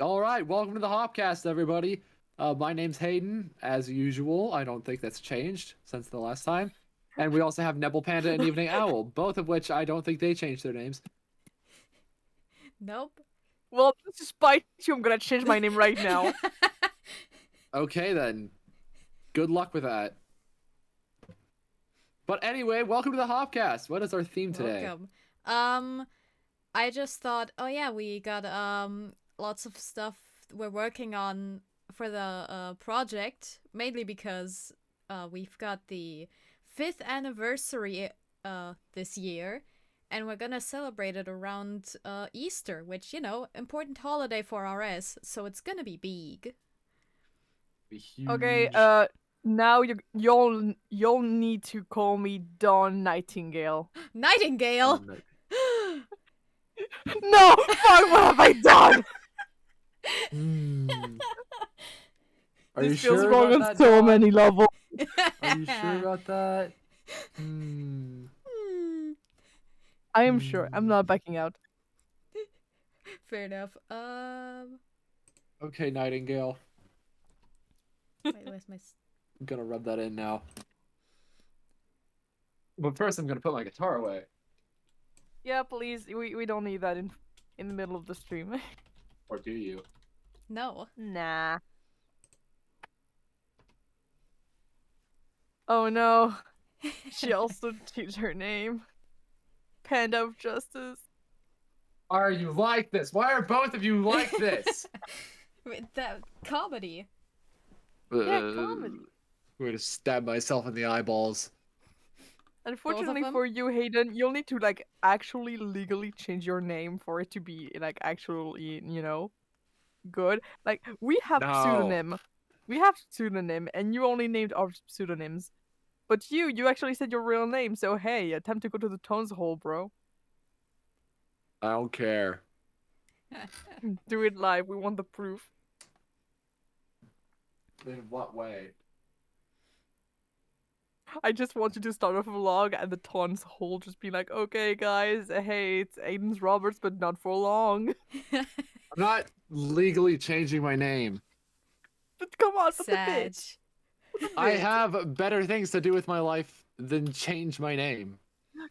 All right, welcome to the Hopcast, everybody. My name's Hayden, as usual. I don't think that's changed since the last time. And we also have NebelPanda and Evening Owl, both of which I don't think they changed their names. Nope. Well, to spite you, I'm gonna change my name right now. Okay, then. Good luck with that. But anyway, welcome to the Hopcast. What is our theme today? Welcome. I just thought, oh yeah, we got lots of stuff we're working on for the project, mainly because we've got the 5th anniversary this year, and we're gonna celebrate it around Easter, which, you know, important holiday for RS, so it's gonna be big. Be huge. Okay, now you'll need to call me Dawn Nightingale. Nightingale! no. No! Fuck, what have I done? Are you This feels sure wrong about on that, so Dawn? many levels. Are you sure about that? I am sure. I'm not backing out. Fair enough. Okay, Nightingale. Wait, where's my... I'm gonna rub that in now. But first, I'm gonna put my guitar away. Yeah, please. We don't need that in the middle of the stream. Or do you? No. Nah. Oh no. She also changed her name. Panda of Justice. Are you like this? Why are both of you like this? That comedy. Yeah, comedy. I'm going to stab myself in the eyeballs. Unfortunately them? for you, Hayden, you'll need to like actually legally change your name for it to be like actually, you know, good. Like we have No. pseudonym, and you only named our pseudonyms. But you actually said your real name, so hey, attempt to go to the tones hole, bro. I don't care. Do it live. We want the proof. In what way? I just want you to start off a vlog and the tons hole just be like, okay, guys, hey, it's Aiden's Roberts, but not for long. I'm not legally changing my name. But come on, put the Sag. bitch. I have better things to do with my life than change my name.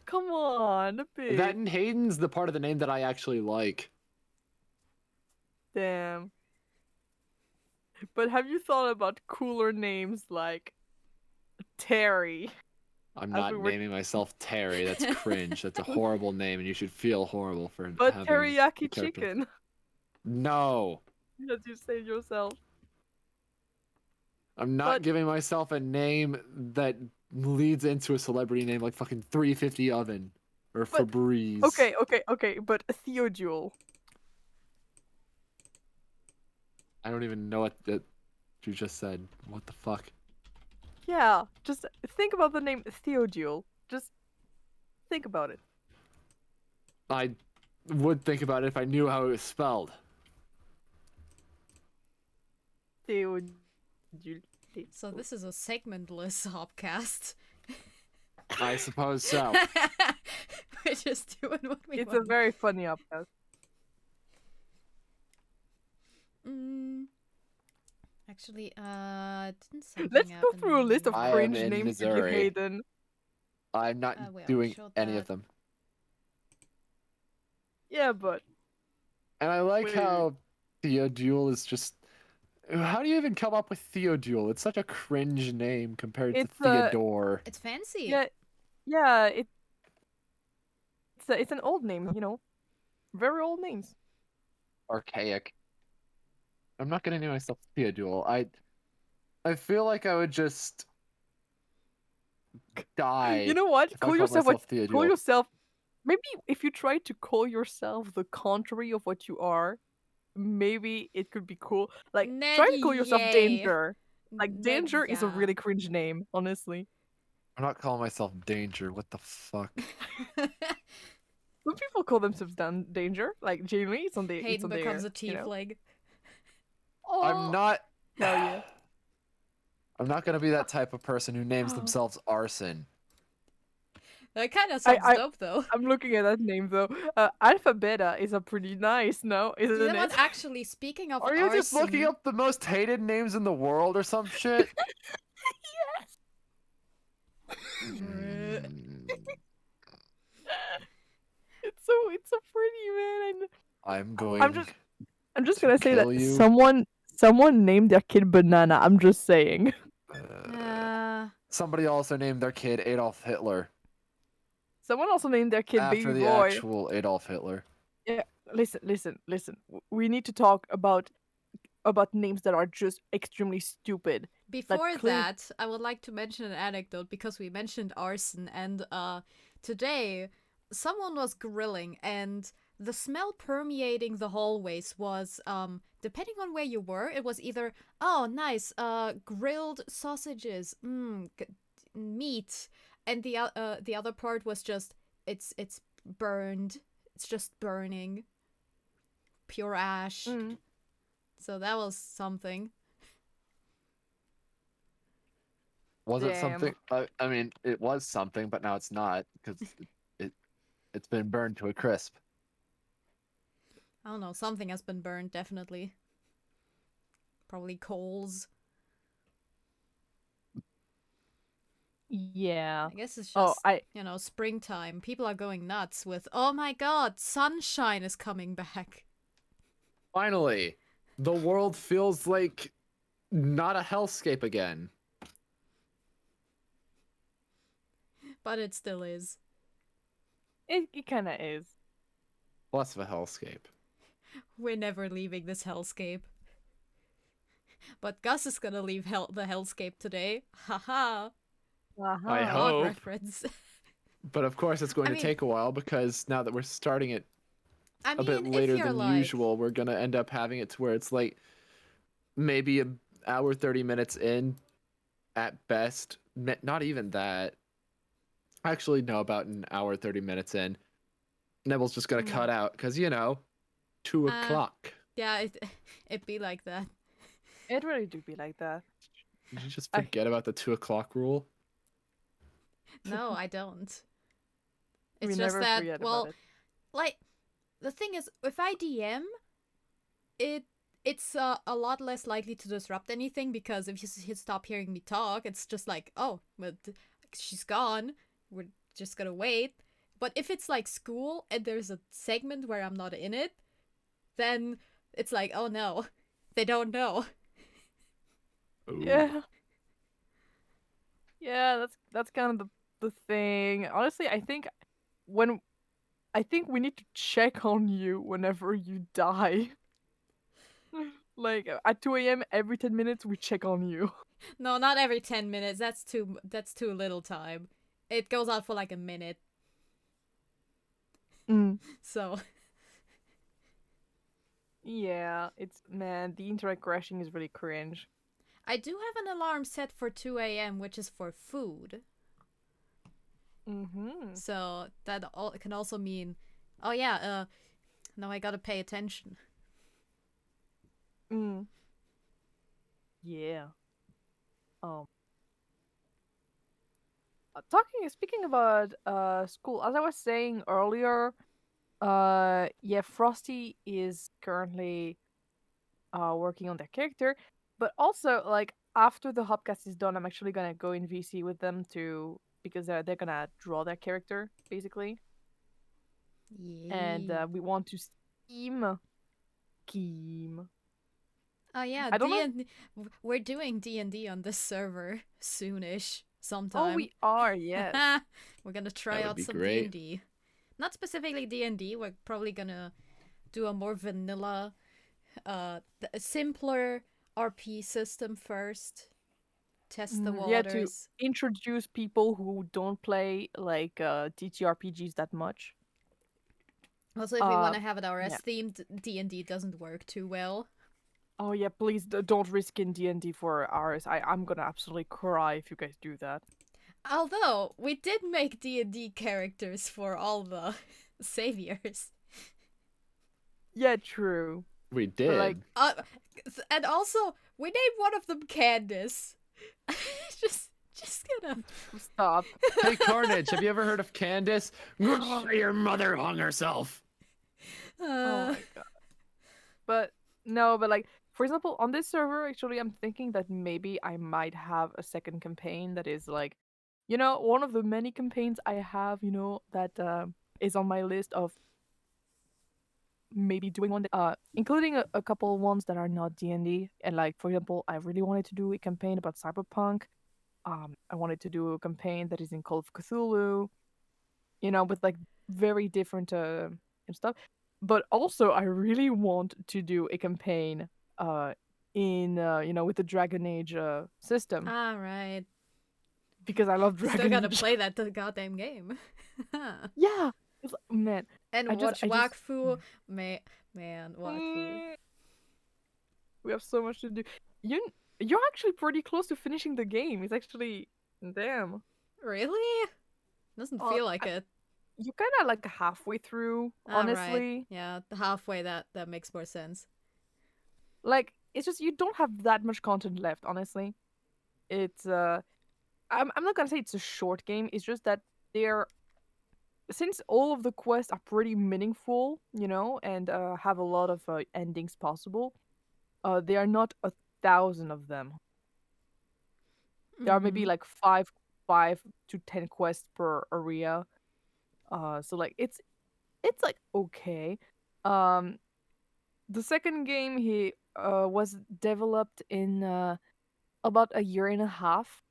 Come on, a bit. That and Hayden's the part of the name that I actually like. Damn. But have you thought about cooler names like Terry? I'm As not we were- naming myself Terry. That's cringe. That's a horrible name, and you should feel horrible for But having teriyaki a character. chicken, No. as you say yourself. I'm not But- giving myself a name that leads into a celebrity name like fucking 350 Oven or But- Febreze. Okay, but Theodule. I don't even know what that you just said. What the fuck? Yeah, just think about the name Theodule. Just think about it. I would think about it if I knew how it was spelled. Theodule. So this is a segmentless Hopcast. I suppose so. We're just doing what we It's a want. very funny upcast. Actually, didn't something Let's go happen through a list of I am cringe in names to give Missouri. Hayden. I'm not we already doing showed any that. of them. Yeah, but And I like Wait. how Theodule is just. How do you even come up with Theodule? It's such a cringe name compared It's, to Theodore. It's fancy. yeah, it's an old name, you know, very old names. Archaic. I'm not gonna name myself Theodule. I feel like I would just die. You know what? if I Call called yourself myself Call Theodule. yourself. Maybe if you try to call yourself the contrary of what you are, maybe it could be cool. Like try to call yourself Yay. Danger. Like Danger is a yeah. really cringe name, honestly. I'm not calling myself Danger. What the fuck? Some people call themselves Danger. Like genuinely, it's on the Hayden becomes a you know? tiefling. I'm not. Hell yeah. I'm not gonna be that type of person who names themselves Arson. That kind of sounds dope, though. I'm looking at that name though. Alpha Beta is a pretty nice, no? You Isn't know what? it? Actually, speaking of Are you just looking arson, up the most hated names in the world or some shit? Bruh. It's so pretty, man. I'm going. I'm just to gonna say that kill you. someone named their kid Banana. I'm just saying. Somebody also named their kid Adolf Hitler Someone also named their kid after Baby the Boy. actual Adolf Hitler. Yeah, listen. We need to talk about names that are just extremely stupid. Before that, I would like to mention an anecdote because we mentioned arson, and today someone was grilling, and the smell permeating the hallways was depending on where you were, it was either oh nice grilled sausages, meat, and the other part was just it's burned, it's just burning, pure ash. So that was something. Was it Damn. something? I mean, it was something, but now it's not because it's been burned to a crisp. I don't know, something has been burned, definitely. Probably coals. Yeah. I guess it's just, Oh, you know, springtime. People are going nuts with, oh my god, sunshine is coming back. Finally, the world feels like not a hellscape again. But it still is. it kind of is. Less of a hellscape. We're never leaving this hellscape. But Gus is gonna leave the hellscape today. Haha. I Odd hope. reference. But of course, it's going to take a while because now that we're starting it a bit later than usual, we're gonna end up having it to where it's like maybe an hour 30 minutes in at best. Not even that. Actually, no, about an hour 30 minutes in. Nebel's just gonna cut out because 2 o'clock. Yeah, it be like that. It really do be like that. Did you just forget about the 2 o'clock rule? No, I don't. It's We just never that, forget well, about it. like, the thing is, if I DM, it's a lot less likely to disrupt anything because if you stop hearing me talk, it's just like, oh, but she's gone. We're just gonna wait. But if it's like school and there's a segment where I'm not in it, then it's like, oh no, they don't know. Ooh. Yeah. Yeah, that's kind of the thing. Honestly, I think we need to check on you whenever you die. Like at 2 a.m. every 10 minutes we check on you. No, not every 10 minutes. That's too little time. It goes on for like a minute. So yeah, the internet crashing is really cringe. I do have an alarm set for 2 a.m., which is for food. So that can also mean, oh yeah, now I gotta pay attention. Yeah. Speaking about school, as I was saying earlier, yeah, Frosty is currently working on their character, but also like after the Hopcast is done, I'm actually gonna go in VC with them because they're gonna draw their character basically. Yeah. And we want to scheme. Oh yeah, we're doing D&D on this server soonish, sometime. Oh, we are, yes. We're gonna try out some D&D. Not specifically D&D. We're probably gonna do a more vanilla, simpler RP system first. Test the waters. Yeah, to introduce people who don't play like TTRPGs that much. Also, if we want to have it RS themed, D&D doesn't work too well. Oh yeah, please don't risk in D&D for ours. I'm gonna absolutely cry if you guys do that. Although, we did make D&D characters for all the saviors. Yeah, true. We did. And also, we named one of them Candace. Just gonna. Stop. Hey, Carnage, have you ever heard of Candace? Your mother hung herself. Oh my god. But no, but like for example, on this server, actually, I'm thinking that maybe I might have a second campaign that is like, one of the many campaigns I have, that is on my list of maybe doing one, including a couple ones that are not D&D. And like for example, I really wanted to do a campaign about cyberpunk. I wanted to do a campaign that is in Call of Cthulhu, with like very different and stuff. But also, I really want to do a campaign in with the Dragon Age system Ah, right. because I love Still Dragon gotta Age. play that goddamn game. Yeah, it's like, man. And I just, watch I just, Wakfu. Man, Wakfu. We have so much to do. You're actually pretty close to finishing the game. It's actually, damn. Really? Doesn't feel like it. You kind of like halfway through, Ah, honestly. right. Yeah, the halfway that makes more sense. Like, it's just you don't have that much content left, honestly. It's I'm not gonna say it's a short game. It's just that they're since all of the quests are pretty meaningful, and have a lot of endings possible. There are not 1,000 of them. There are maybe like five to 10 quests per area. So like it's like okay. The second game he was developed in about a year and a half.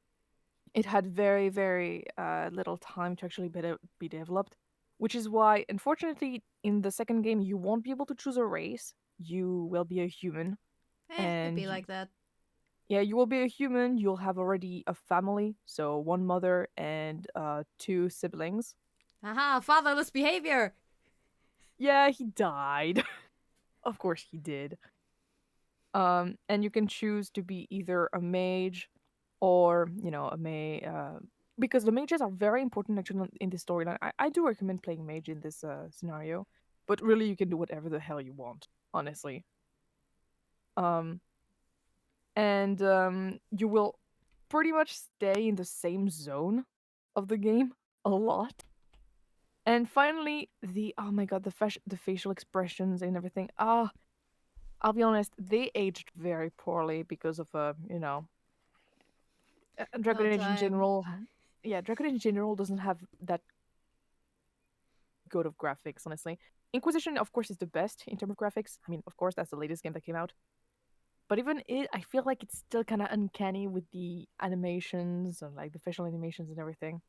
It had very, very little time to actually be developed, which is why, unfortunately, in the second game, you won't be able to choose a race. You will be a human. It'd be like that. Yeah, you will be a human. You'll have already a family, so one mother and 2 siblings. Aha, fatherless behavior! Yeah, he died. Of course he did. And you can choose to be either a mage or a mage, because the mages are very important actually in this storyline. I do recommend playing mage in this scenario, but really you can do whatever the hell you want, honestly. And you will pretty much stay in the same zone of the game a lot. And finally, oh my god, the facial expressions and everything. I'll be honest, they aged very poorly because of Dragon Age in general. Yeah, Dragon Age in general doesn't have that good of graphics, honestly. Inquisition, of course, is the best in terms of graphics. I mean, of course, that's the latest game that came out. But even I feel like it's still kind of uncanny with the animations and like the facial animations and everything.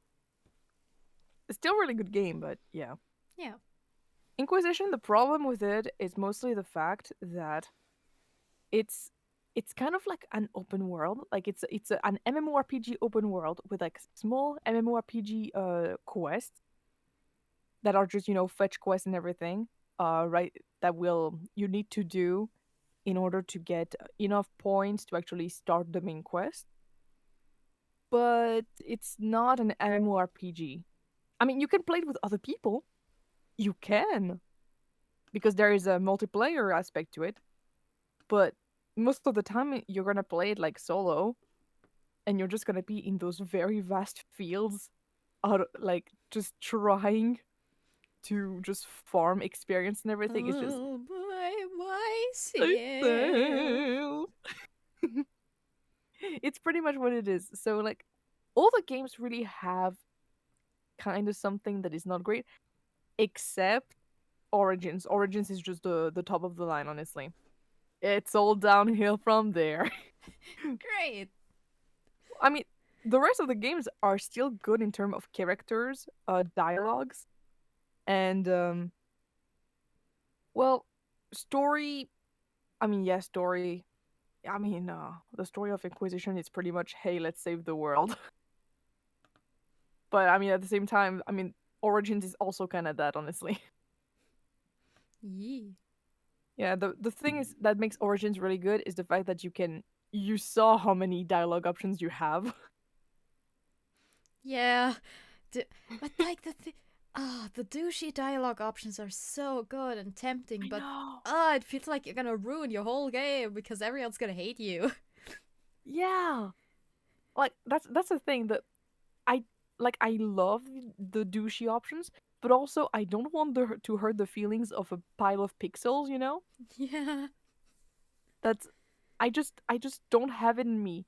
It's still a really good game, but yeah. Yeah. Inquisition, the problem with it is mostly the fact that it's kind of like an open world. Like it's an MMORPG open world with like small MMORPG quests that are just fetch quests and everything. Right, that you need to do in order to get enough points to actually start the main quest. But it's not an MMORPG. I mean, you can play it with other people. You can, because there is a multiplayer aspect to it. But most of the time, you're gonna play it like solo, and you're just gonna be in those very vast fields, like just trying to just farm experience and everything. It's just it's pretty much what it is. So like, all the games really have kind of something that is not great, except Origins. Origins is just the top of the line, honestly. It's all downhill from there. Great. I mean, the rest of the games are still good in terms of characters, dialogues, and well, story. I mean, yeah, story. I mean, the story of Inquisition is pretty much, hey, let's save the world. But I mean, at the same time, I mean, Origins is also kind of that, honestly. Yee. Yeah, the thing is that makes Origins really good is the fact that you saw how many dialogue options you have. Yeah, but like the douchey dialogue options are so good and tempting, but it feels like you're gonna ruin your whole game because everyone's gonna hate you. Yeah. like that's the thing that I I love the douchey options, but also I don't want to hurt the feelings of a pile of pixels, you know? Yeah. That's I just don't have it in me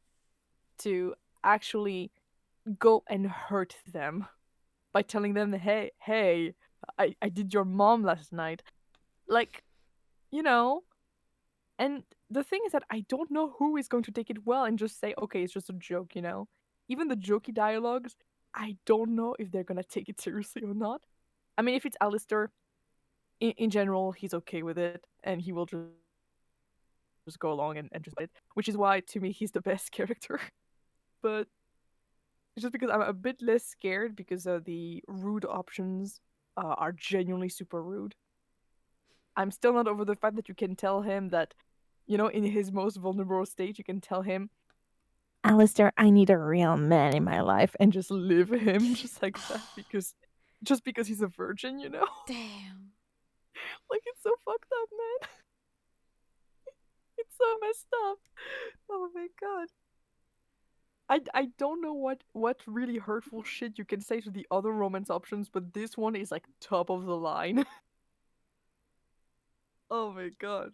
to actually go and hurt them by telling them, hey, I did your mom last night. Like, you know, and the thing is that I don't know who is going to take it well and just say, okay, it's just a joke, you know? Even the jokey dialogues, I don't know if they're gonna take it seriously or not. I mean, if it's Alistair, in general, he's okay with it, and he will just go along and just it, which is why, to me, he's the best character. But it's just because I'm a bit less scared because the rude options are genuinely super rude. I'm still not over the fact that you can tell him that, you know, in his most vulnerable state, you can tell him, Alistair, I need a real man in my life, and just live him just like that because he's a virgin, you know? Damn. Like, it's so fucked up, man. It's so messed up. Oh my god. I don't know what really hurtful shit you can say to the other romance options, but this one is like top of the line. Oh my god.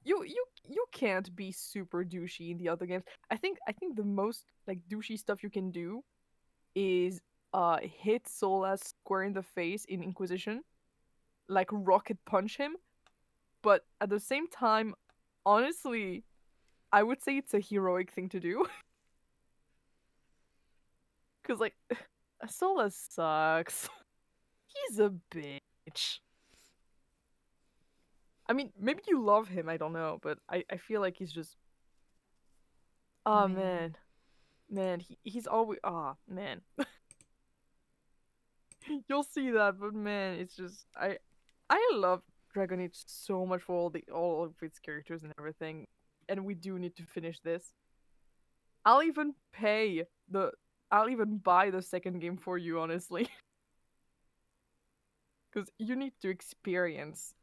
You can't be super douchey in the other games. I think the most like douchey stuff you can do is hit Solas square in the face in Inquisition, like rocket punch him, but at the same time, honestly, I would say it's a heroic thing to do. Cause like Solas sucks. He's a bitch. I mean, maybe you love him, I don't know, but I feel like he's just oh Man. man, he's always man. You'll see that, but man, it's just I love Dragon Age so much for all of its characters and everything, and we do need to finish this. I'll even pay the I'll even buy the second game for you, honestly, because you need to experience.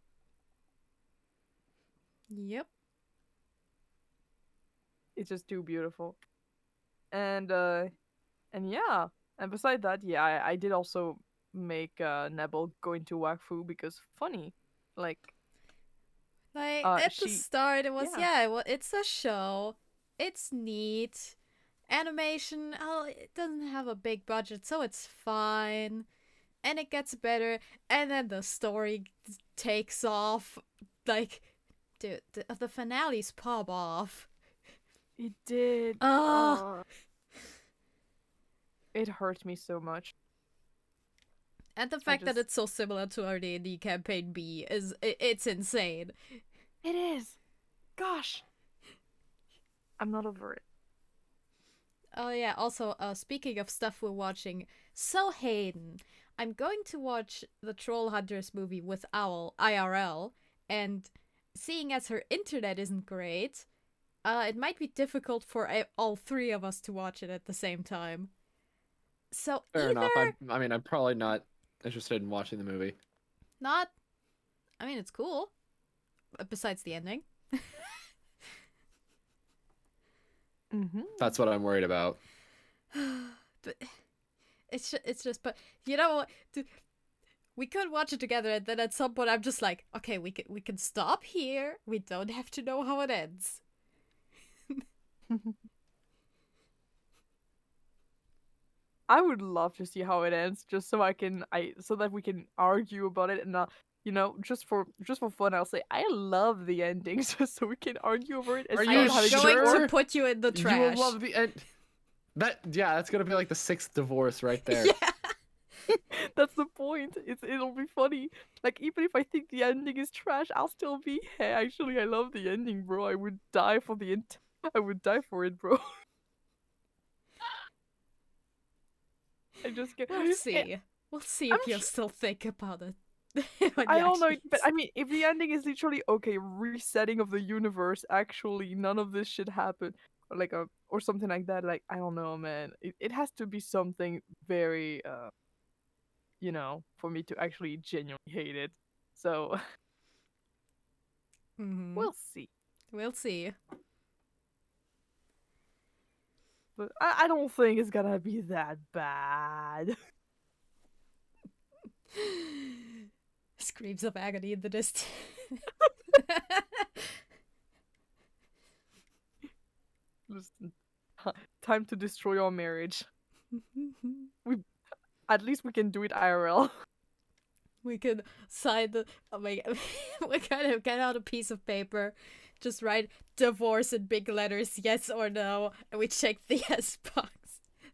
Yep. It's just too beautiful, and yeah, and beside that, yeah, I did also make Nebel go into Wakfu because funny, like Like at the she start, it was yeah. yeah. Well, it's a show. It's neat. Animation. Oh, it doesn't have a big budget, so it's fine. And it gets better. And then the story takes off. Like, dude, the finales pop off. It did. Ah. It hurt me so much. And the I fact that just it's so similar to our D&D campaign B is it's insane. it is. Gosh, I'm not over it. Oh yeah, also speaking of stuff we're watching, so Hayden, I'm going to watch the Troll Hunters movie with Owl IRL, and seeing as her internet isn't great, it might be difficult for all three of us to watch it at the same time. So Fair either enough. I mean, I'm probably not interested in watching the movie. not, I mean it's cool, besides the ending. Mm-hmm. That's what I'm worried about. But it's just, but you know what? We could watch it together, and then at some point I'm just like, okay, we can stop here. We don't have to know how it ends. I would love to see how it ends, just so so that we can argue about it and not, you know, just for fun. I'll say I love the endings, just so we can argue over it Are instead you of having Going four. to put you in the You will trash. love the end. That's gonna be like the 6th divorce right there. Yeah. That's the point. It'll be funny. Like even if I think the ending is trash, I'll still be. Hey, actually, I love the ending, bro. I would die for I would die for it, bro. I just get. We'll see. We'll see I'm if you'll sure, still think about it. when I you don't know, actually but I mean, if the ending is literally okay, resetting of the universe, actually, none of this should happen, or like or something like that. Like I don't know, man. It has to be something very you know, for me to actually genuinely hate it. So Mm-hmm. we'll see. We'll see. but I don't think it's gonna be that bad. Screams of agony in the distance. Listen, time to destroy our marriage. At least we can do it IRL. We could sign the. Oh my god. We kind of get out a piece of paper, just write divorce in big letters, yes or no, and we check the yes box.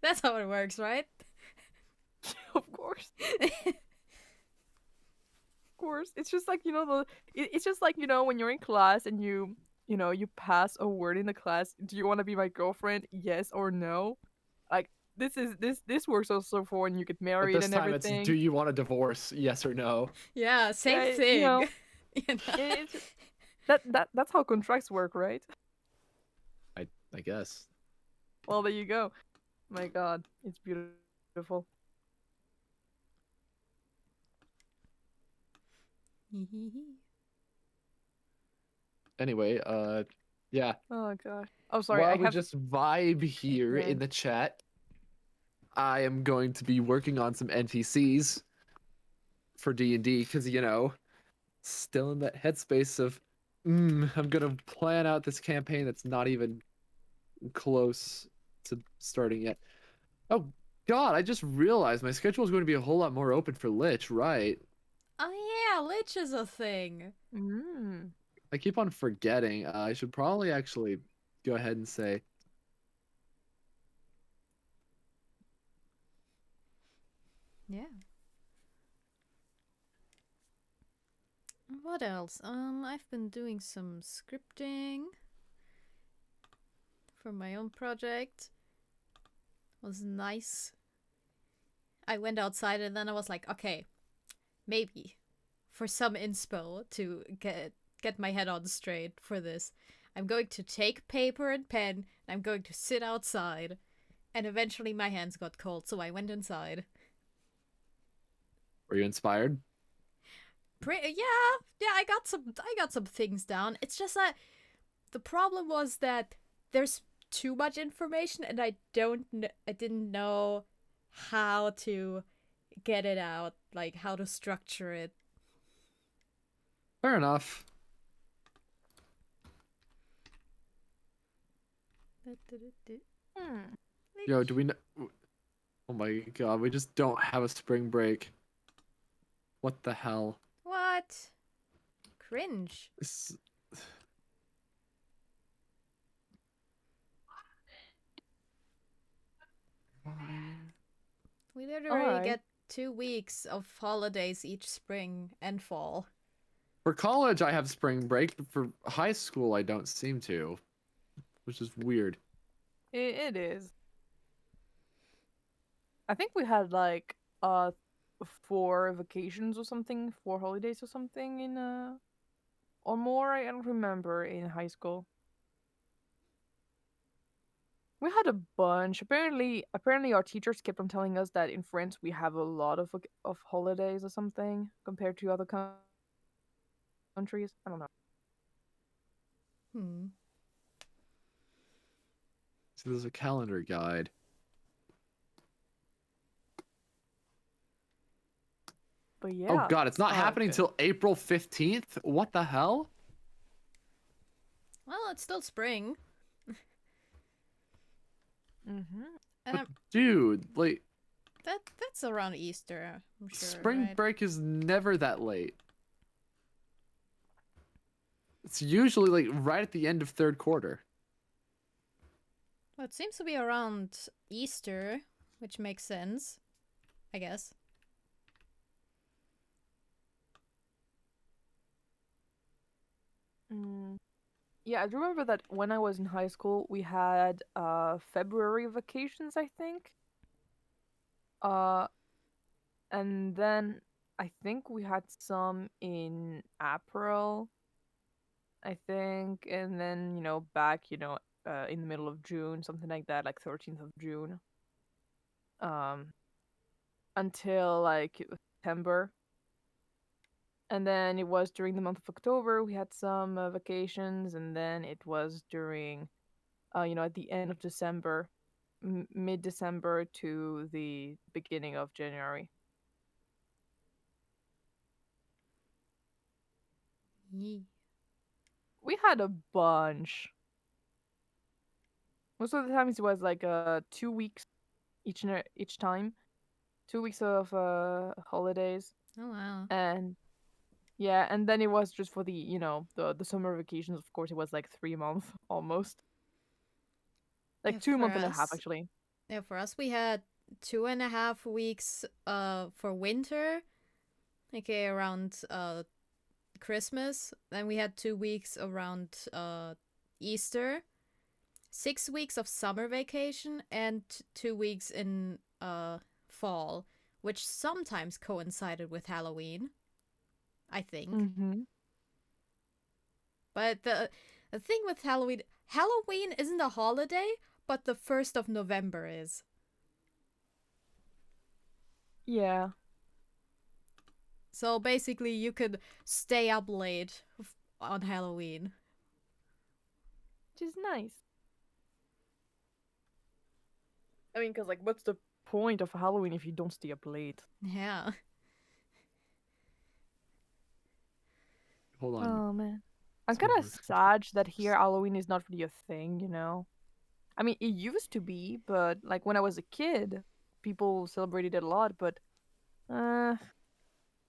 That's how it works, right? Of course. Of course. It's just like, it's just like, when you're in class and you pass a word in the class, do you want to be my girlfriend? Yes or no? Like this works also for when you get But married this and time it's, everything. do you want a divorce? Yes or no? Yeah, same Yeah, thing. it's that's how contracts work, right? I guess. Well, there you go. My God, it's beautiful. Anyway, yeah. Oh God. Oh, sorry. While I we have. just vibe here Yeah. in the chat, I am going to be working on some NPCs for D&D because, still in that headspace of, I'm gonna plan out this campaign that's not even close to starting yet. Oh God, I just realized my schedule is going to be a whole lot more open for Lich, right? Oh yeah, Lich is a thing. Mm. I keep on forgetting. I should probably actually go ahead and say. Yeah. What else? I've been doing some scripting for my own project. It was nice. I went outside and then I was like, okay, maybe for some inspo to get my head on straight for this, I'm going to take paper and pen and I'm going to sit outside. And eventually my hands got cold, so I went inside. Were you inspired? Yeah, I got some things down. It's just that the problem was that there's too much information and I didn't know how to get it out, like how to structure it. Fair enough. Hmm. Yo, do we know? Oh my God, we just don't have a spring break. What the hell? What? Cringe. This... We literally Alright. get 2 weeks of holidays each spring and fall. For college, I have spring break, but for high school, I don't seem to, which is weird. It is. I think we had like 4 vacations or something, 4 holidays or something in or more. I don't remember in high school. We had a bunch. Apparently, our teachers kept on telling us that in France we have a lot of holidays or something compared to other countries. I don't know. So there's a calendar guide. But yeah. Oh God, it's not happening okay. till April 15th? What the hell? Well, it's still spring. Mm-hmm. And Dude, like, that's around Easter, I'm sure. spring right? break is never that late. It's usually like right at the end of third quarter. Well, it seems to be around Easter, which makes sense, I guess. Yeah, I do remember that when I was in high school, we had February vacations, I think. And then I think we had some in April, I think, and then back, in the middle of June, something like that, like 13th of June. Until like September. And then it was during the month of October we had some vacations, and then it was during, at the end of December mid-December to the beginning of January. Yee. We had a bunch. Most of the times it was like 2 weeks each time, 2 weeks of holidays, Oh wow. and yeah, and then it was just for the the summer vacations. Of course, it was like 3 months almost, like Yeah, 2 months and a half actually. For us, we had 2.5 weeks for winter, okay, around Christmas. Then we had 2 weeks around Easter, 6 weeks of summer vacation, and 2 weeks in fall, which sometimes coincided with Halloween, I think. Mm-hmm. But the thing with Halloween isn't a holiday, but the 1st of November is. Yeah, So basically, you could stay up late on Halloween. which is nice. I mean, because like, what's the point of Halloween if you don't stay up late? Yeah. Hold on. Oh man, I'm Some kind of words. sad that here Halloween is not really a thing. I mean, it used to be, but like when I was a kid, people celebrated it a lot. But uh,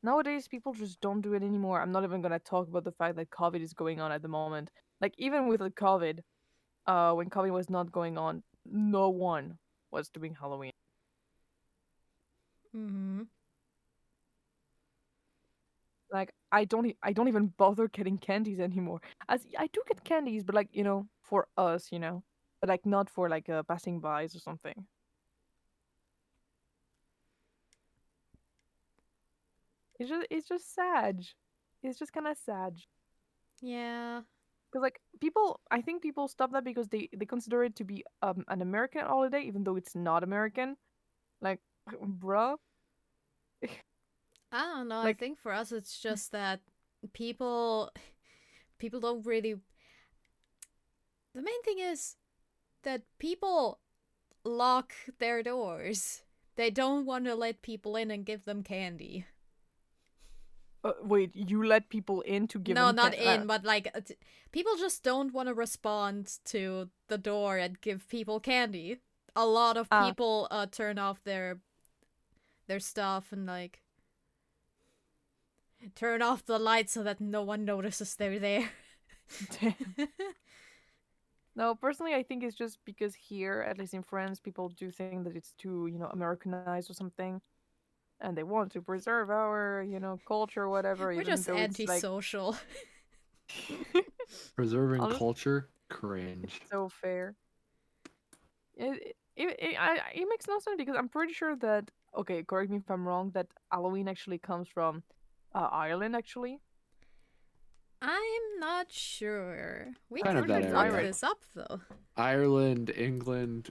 nowadays, people just don't do it anymore. I'm not even gonna talk about the fact that COVID is going on at the moment. Like even with the COVID, when COVID was not going on, no one was doing Halloween. Mm-hmm. Like I don't even bother getting candies anymore. As I do get candies, but like for us, but like not for like passing bys or something. It's just sad. It's just kind of sad. Yeah. Because like people, I think people stop that because they consider it to be an American holiday, even though it's not American. Like, bruh, I don't know. I like think for us, it's just that people people don't really. The main thing is that people lock their doors. They don't want to let people in and give them candy. wait, you let people in to give No, them not in, but like people just don't want to respond to the door and give people candy. A lot of ah, people turn off their stuff and like turn off the lights so that no one notices they're there. damn. No, personally, I think it's just because here, at least in France, people do think that it's too, Americanized or something, and they want to preserve our, culture or whatever, We're even just though it's like, antisocial. Preserving honestly, culture, it's cringe. so fair. It makes no sense because I'm pretty sure that, okay, correct me if I'm wrong, that Halloween actually comes from Ireland, actually. I'm not sure. We Kind I'm of could pretty that sure it's look area. Irish. this up though. Ireland, England,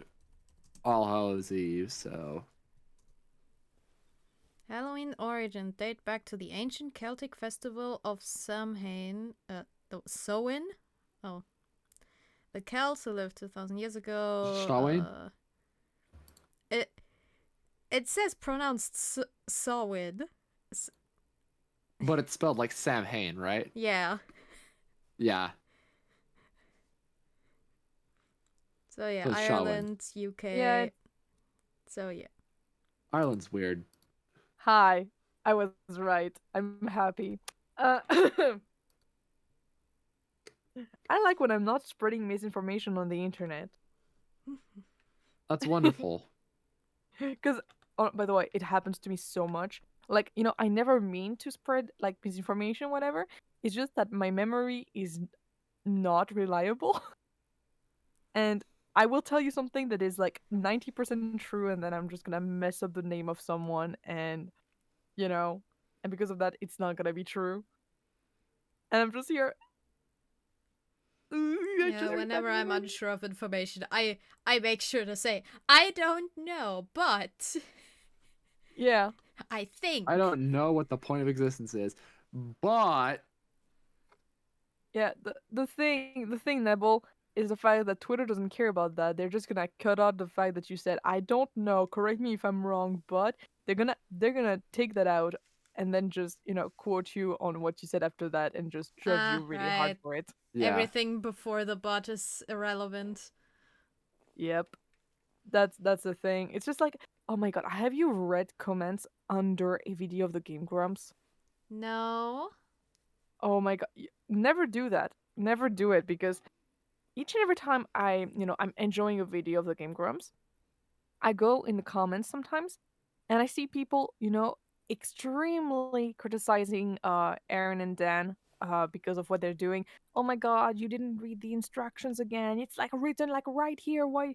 All Hallows Eve. So Halloween origin date back to the ancient Celtic festival of Samhain, the Samhain. Oh, the Celts who lived 2,000 years ago. showing, It it says pronounced Samhain. but it's spelled like Sam Hain, right? Yeah. Yeah. So yeah, So it's Shawin. Ireland, Yeah. UK. So yeah. Ireland's weird. Hi, I was right. I'm happy. I like when I'm not spreading misinformation on the internet. That's wonderful. Because, by the way, it happens to me so much. Like, I never mean to spread like misinformation, whatever. It's just that my memory is not reliable. And I will tell you something that is like 90% true, and then I'm just gonna mess up the name of someone, and, and because of that, it's not gonna be true. And I'm just here. I Yeah, just heard that whenever I'm memory. unsure of information, I make sure to say I don't know, but Yeah. I think. I don't know what the point of existence is, but Yeah, the thing, Nebel, is the fact that Twitter doesn't care about that. They're just gonna cut out the fact that you said, "I don't know, correct me if I'm wrong," but they're gonna take that out and then just, quote you on what you said after that and just judge you really hard Right. for it. Yeah. Everything before the bot is irrelevant. Yep. That's the thing. It's just like, oh my god, have you read comments under a video of the Game Grumps? No. Oh my god, never do that. Never do it because each and every time I'm enjoying a video of the Game Grumps, I go in the comments sometimes and I see people, extremely criticizing Aaron and Dan because of what they're doing. Oh my god, you didn't read the instructions again. It's like written like right here. Why?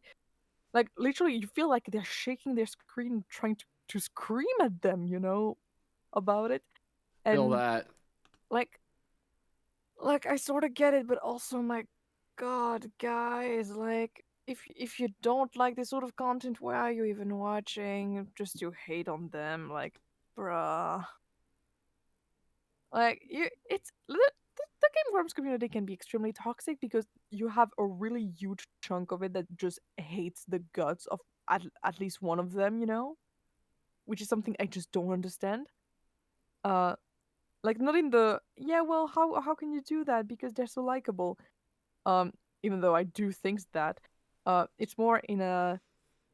Like literally you feel like they're shaking their screen trying to scream at them, about it. Feel And that. like I sort of get it, but also my god, guys, like if you don't like this sort of content, why are you even watching? Just to hate on them, like, bruh. Like it's the Game Grumps community can be extremely toxic because you have a really huge chunk of it that just hates the guts of at least one of them, which is something I just don't understand. Uh, like not in the yeah, well, how can you do that because they're so likable? Um, even though I do think that, it's more in a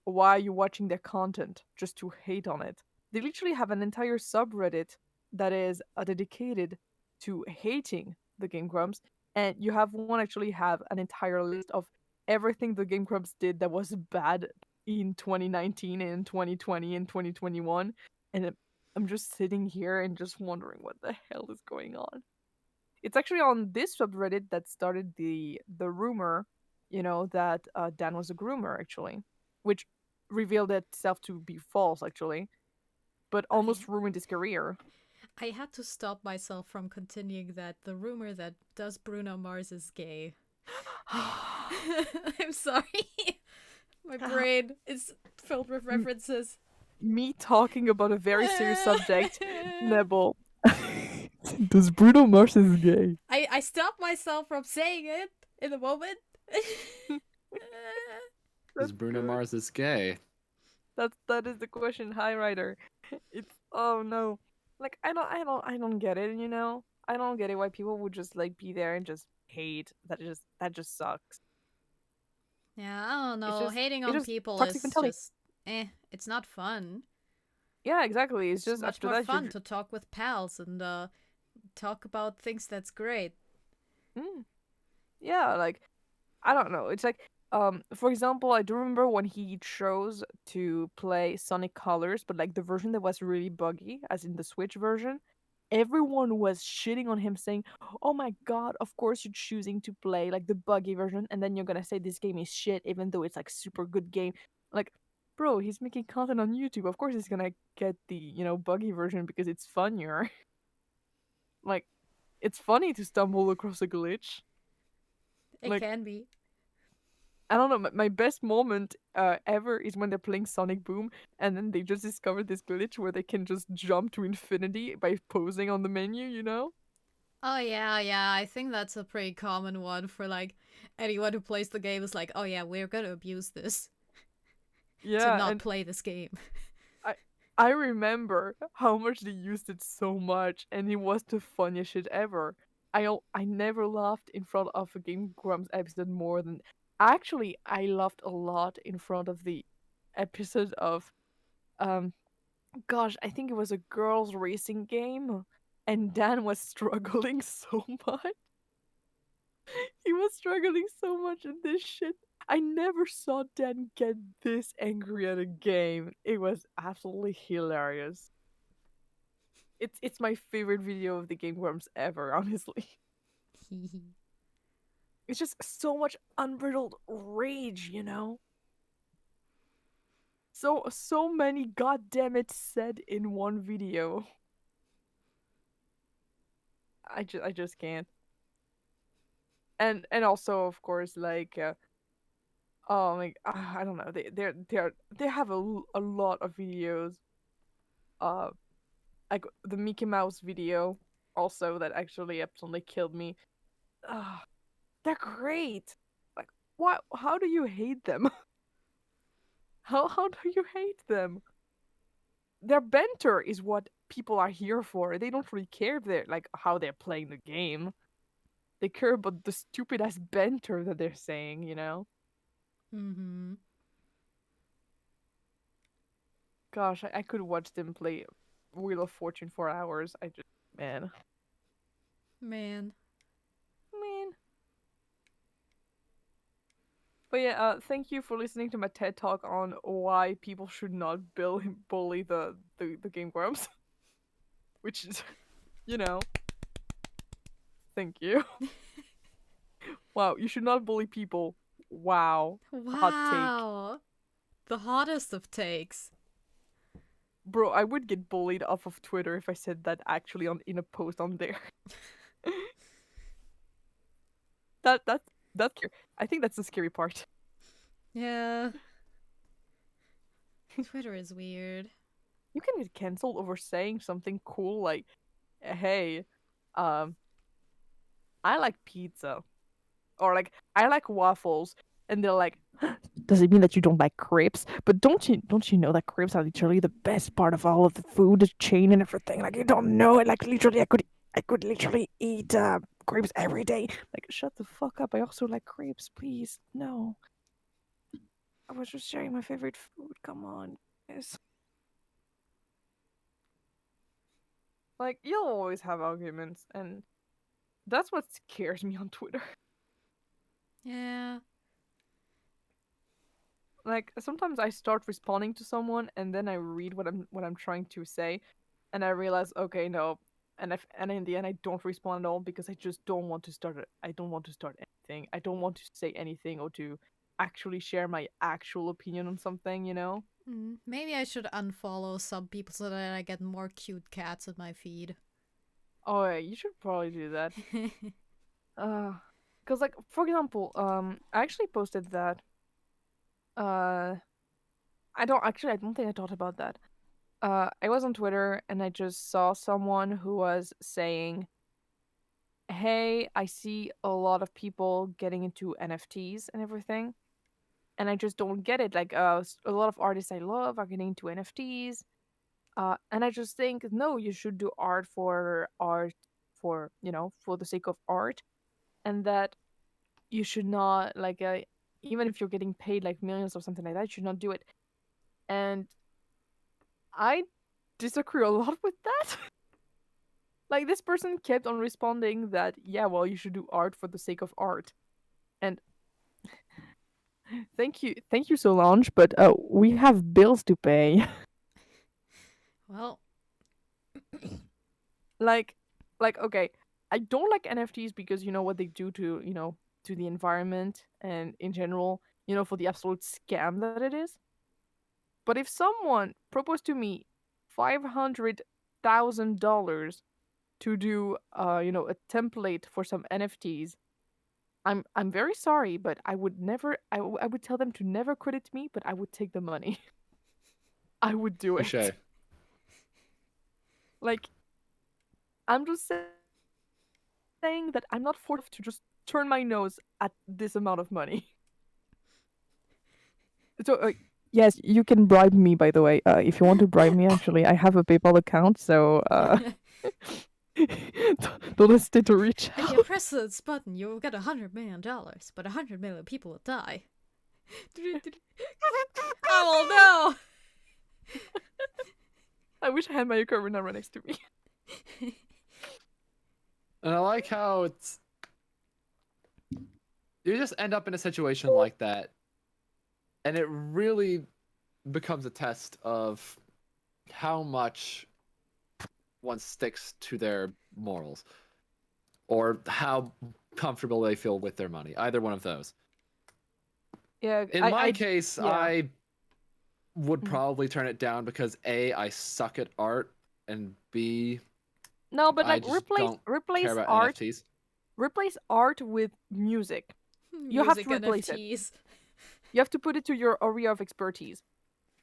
why are you watching their content just to hate on it? They literally have an entire subreddit that is dedicated to hating the Game Grumps, and you have one actually have an entire list of everything the Game Grumps did that was bad in 2019 and 2020 and 2021, and I'm just sitting here and just wondering what the hell is going on. It's actually on this subreddit that started the rumor, that Dan was a groomer actually, which revealed itself to be false actually, but almost ruined his career. I had to stop myself from continuing that the rumor that does Bruno Mars is gay. I'm sorry. My brain is filled with references. Me talking about a very serious subject, Nebel. Does Bruno Mars is gay? I stopped myself from saying it in the moment. Is Bruno good. Mars is gay? That is the question, Hi Rider. It's oh no. Like I don't get it, I don't get it why people would just like be there and just hate. That just sucks. Yeah, I don't It's know. just Hating it's on just people toxic is mentality. just it's not fun. Yeah, exactly. It's It's just much after more that fun to talk with pals and talk about things that's great. mm, yeah, like I don't know. It's like for example, I do remember when he chose to play Sonic Colors, but like the version that was really buggy, as in the Switch version, everyone was shitting on him saying, "Oh my god, of course you're choosing to play like the buggy version and then you're going to say this game is shit even though it's like super good game." Like, bro, he's making content on YouTube. Of course he's going to get the, buggy version because it's funnier. Like, it's funny to stumble across a glitch. It Like, can be. I don't know. My best moment ever is when they're playing Sonic Boom, and then they just discover this glitch where they can just jump to infinity by posing on the menu. Oh yeah, yeah. I think that's a pretty common one for like anyone who plays the game is like, oh yeah, we're gonna abuse this to Yeah, not and play this game. I I remember how much they used it so much, and it was the funniest shit ever. I never laughed in front of a Game Grumps episode more than actually I laughed a lot in front of the episode of um gosh, I think it was a girls racing game, and Dan was struggling so much. He was struggling so much in this shit. I never saw Dan get this angry at a game. It was absolutely hilarious. It's my favorite video of the Game Worms ever, honestly. It's just so much unbridled rage. So many goddamn it said in one video. I just can't. And also of course like oh my I don't know they have a lot of videos uh like the Mickey Mouse video also that actually absolutely killed me. uh, they're great. Like What? How do you hate them? How do you hate them? Their banter is what people are here for. They don't really care if they're like how they're playing the game. They care about the stupid ass banter that they're saying, you know? Mm-hmm. Gosh, I could watch them play Wheel of Fortune for hours. Man. Man. But yeah, thank you for listening to my TED talk on why people should not bully the Game Grumps. Which is, you know, thank you. Wow, you should not bully people. Wow. Hot take. Wow. The hottest of takes. Bro, I would get bullied off of Twitter if I said that actually in a post on there. That's I think that's the scary part. Yeah. Twitter is weird. You can get cancelled over saying something cool like, "Hey, I like pizza," or like, "I like waffles," and they're like, "Does it mean that you don't like crepes? But don't you know that crepes are literally the best part of all of the food chain and everything? Like you don't know it. Like literally, I could literally eat crepes every day. Like shut the fuck up. I also like crepes. Please, no. I was just sharing my favorite food. Come on, guys." Like you'll always have arguments, and that's what scares me on Twitter. Yeah. Like sometimes I start responding to someone and then I read what I'm trying to say, and I realize okay no, and in the end I don't respond at all because I just don't want to start I don't want to start anything. I don't want to say anything or to actually share my actual opinion on something, you know? Maybe I should unfollow some people so that I get more cute cats in my feed. Oh yeah, you should probably do that. Cause like for example, I actually posted that. I don't think I thought about that. I was on Twitter and I just saw someone who was saying, "Hey, I see a lot of people getting into NFTs and everything, and I just don't get it. Like, a lot of artists I love are getting into NFTs, and I just think no, you should do art for for the sake of art, and that you should not like even if you're getting paid like millions or something like that, you should not do it." And I disagree a lot with that. Like this person kept on responding that yeah, well, you should do art for the sake of art. And thank you Solange, but we have bills to pay. Well, like okay, I don't like NFTs because you know what they do to, to the environment and in general, for the absolute scam that it is. But if someone proposed to me $500,000 to do a template for some NFTs, I'm very sorry, but I would never I would tell them to never credit me, but I would take the money. I would do it. Touche. Like I'm just saying that I'm not forced to just turn my nose at this amount of money. So yes, you can bribe me. By the way, if you want to bribe me, actually, I have a PayPal account, so don't hesitate to reach if out. you press this button, you'll get $100 million, but 100 million people will die. Oh no! I wish I had my ocarina right next to me. And I like how you just end up in a situation like that, and it really becomes a test of how much one sticks to their morals or how comfortable they feel with their money. Either one of those. Yeah, In my case, yeah. I would probably turn it down because A, I suck at art, and B, no, but I like just replace care about art. NFTs. Replace art with music. You have to replace NFTs. it. You have to put it to your area of expertise.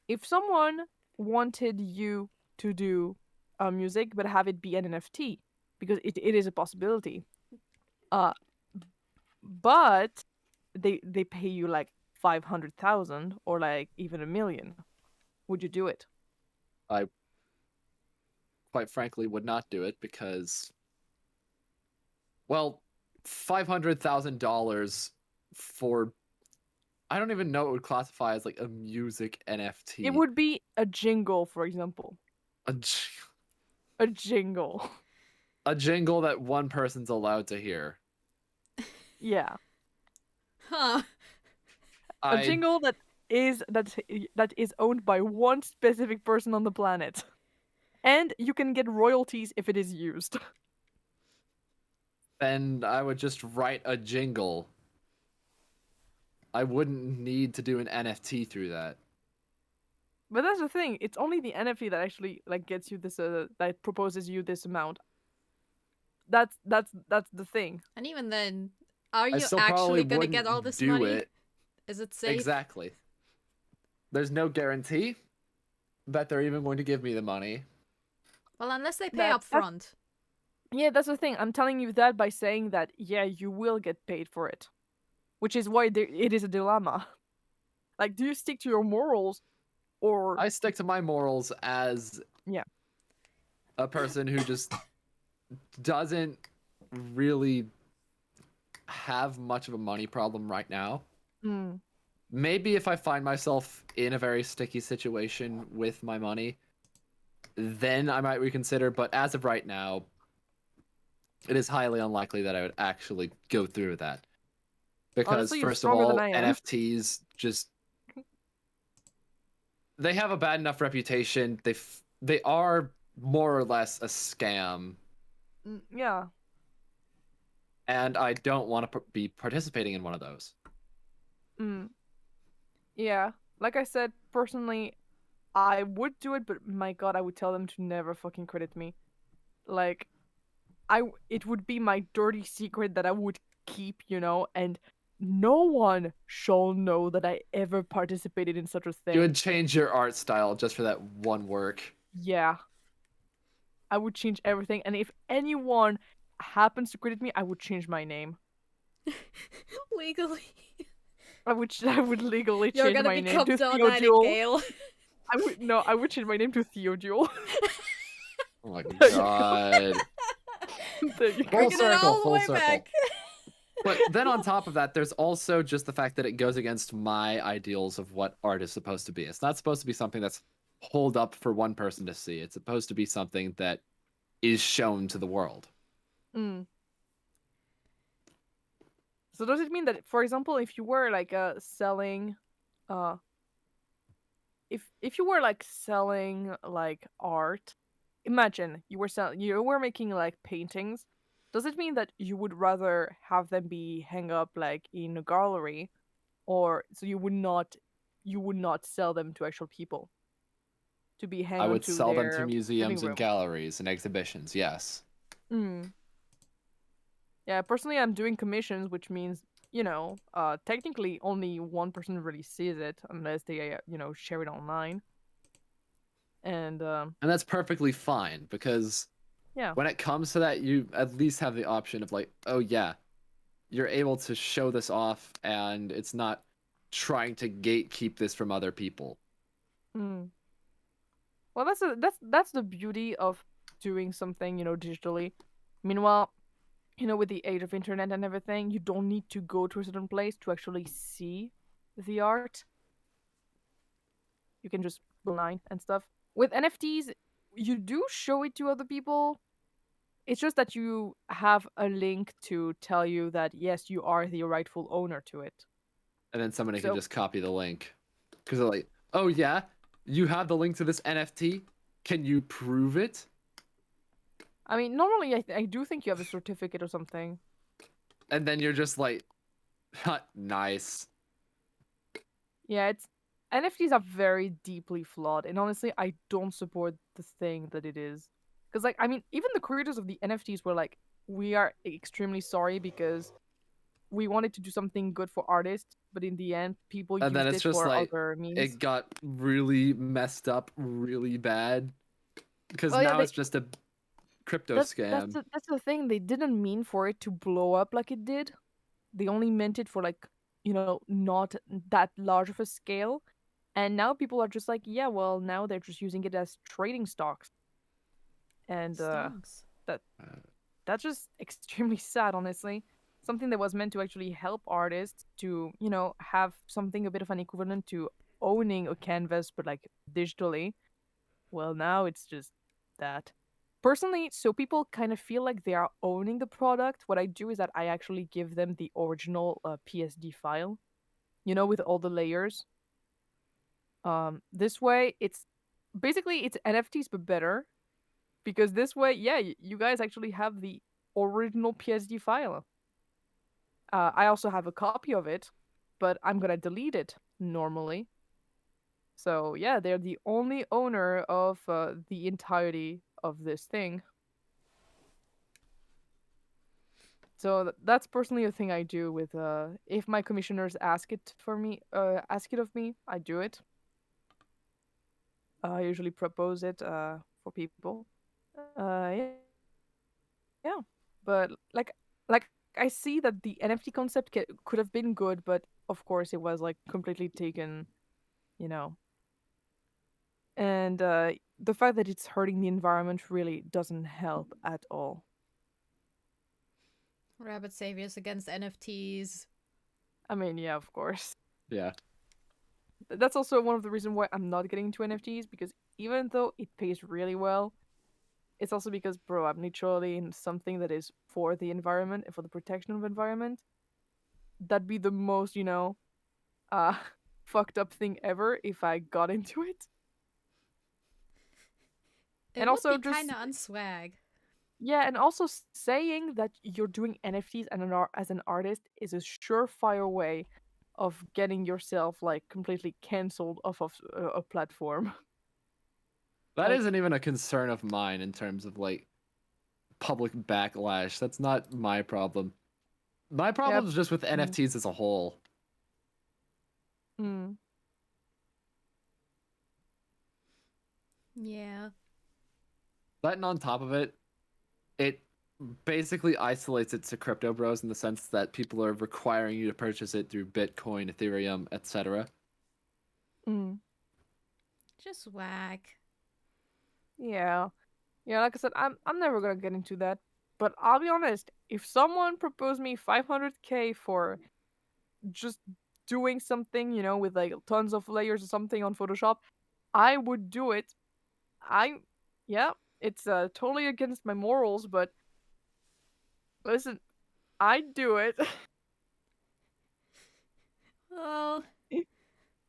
If someone wanted you to do music but have it be an NFT, because it is a possibility. But they pay you like 500,000 or like even 1 million, would you do it? I quite frankly would not do it because, well, $500,000 for, I don't even know what would classify as like a music NFT. It would be a jingle, for example. A, j- A jingle. a jingle that one person's allowed to hear. Yeah. Huh. A jingle that is owned by one specific person on the planet. And you can get royalties if it is used. Then I would just write a jingle. I wouldn't need to do an NFT through that. But that's the thing, it's only the NFT that actually like gets you this that proposes you this amount. That's the thing. And even then, are I you still actually probably gonna get wouldn't all this do money? it. Is it safe? Exactly. There's no guarantee that they're even going to give me the money. Well, unless they pay That- up front. Yeah, that's the thing. I'm telling you that by saying that, yeah, you will get paid for it. Which is why it is a dilemma. Like, do you stick to your morals, or... I stick to my morals as Yeah. a person who just doesn't really have much of a money problem right now. Mm. Maybe if I find myself in a very sticky situation with my money, then I might reconsider. But as of right now, it is highly unlikely that I would actually go through with that. Because Honestly, you're first of stronger all, than I am. NFTs just... They have a bad enough reputation. They are more or less a scam. Yeah. And I don't want to be participating in one of those. Mm. Yeah. Like I said, personally, I would do it, but my god, I would tell them to never fucking credit me. Like, it would be my dirty secret that I would keep, you know, and no one shall know that I ever participated in such a thing. You would change your art style just for that one work. Yeah. I would change everything, and if anyone happens to credit me, I would change my name. Legally. I would legally You're change gonna my name become to Dawn Theodule. Nightingale. I would change my name to Theodule. Oh my There you go. god. There you go. Full Bringing it all circle, the full way circle. back. But then on top of that, there's also just the fact that it goes against my ideals of what art is supposed to be. It's not supposed to be something that's holed up for one person to see. It's supposed to be something that is shown to the world. Mm. So does it mean that, for example, if you were like selling, if you were like selling like art, imagine you were making like paintings. Does it mean that you would rather have them be hung up like in a gallery, or so you would not sell them to actual people to be hung I would onto sell them their to museums living room? and galleries and exhibitions, yes. Mm. Yeah, personally, I'm doing commissions, which means, you know, technically only one person really sees it unless they, share it online. And that's perfectly fine because yeah, when it comes to that, you at least have the option of like, oh yeah, you're able to show this off and it's not trying to gatekeep this from other people. mm. Well, that's the beauty of doing something, digitally. Meanwhile, with the age of internet and everything, you don't need to go to a certain place to actually see the art. You can just go online and stuff. With NFTs, you do show it to other people. It's just that you have a link to tell you that, yes, you are the rightful owner to it. And then somebody can just copy the link. Because they're like, oh yeah, you have the link to this NFT? Can you prove it? I mean, normally I do think you have a certificate or something. And then you're just like, nice. Yeah, NFTs are very deeply flawed, and honestly, I don't support the thing that it is. Because, like, I mean, even the creators of the NFTs were like, we are extremely sorry because we wanted to do something good for artists, but in the end, people used it for other means. It got really messed up really bad. Because now it's just a crypto scam. That's the thing. They didn't mean for it to blow up like it did. They only meant it for, like, not that large of a scale. And now people are just like, yeah, well, now they're just using it as trading stocks. And Stonks. that that's just extremely sad, honestly. Something that was meant to actually help artists to, have something a bit of an equivalent to owning a canvas, but like digitally. Well, now it's just that. Personally, so people kind of feel like they are owning the product. What I do is that I actually give them the original PSD file, with all the layers. This way, it's NFTs but better, because this way, yeah, you guys actually have the original PSD file. I also have a copy of it, but I'm gonna delete it normally. So yeah, they're the only owner of the entirety of this thing. So that's personally a thing I do with if my commissioners ask it of me, I do it. I usually propose it for people. Yeah, yeah. But like I see that the NFT concept could have been good, but of course it was like completely taken, you know. And the fact that it's hurting the environment really doesn't help at all. Rabbit saviors against NFTs. I mean, yeah, of course. Yeah. That's also one of the reasons why I'm not getting into NFTs, because even though it pays really well, it's also because, bro, I'm literally in something that is for the environment and for the protection of the environment. That'd be the most, uh, fucked up thing ever if I got into it. It And would also be just kind of unswag. yeah, and also saying that you're doing NFTs as an artist is a surefire way of getting yourself like completely cancelled off of a platform. That Like, isn't even a concern of mine in terms of like public backlash. That's not my problem. My yeah, problem is just with mm, NFTs as a whole. mm, Yeah. That and on top of it, it basically isolates it to crypto bros in the sense that people are requiring you to purchase it through Bitcoin, Ethereum, etc. mm. Just whack. Yeah, yeah. Like I said, I'm never gonna get into that. But I'll be honest, if someone proposed me 500K for just doing something, with like tons of layers or something on Photoshop, I would do it. I, yeah, it's totally against my morals, but listen, I'd do it. Well,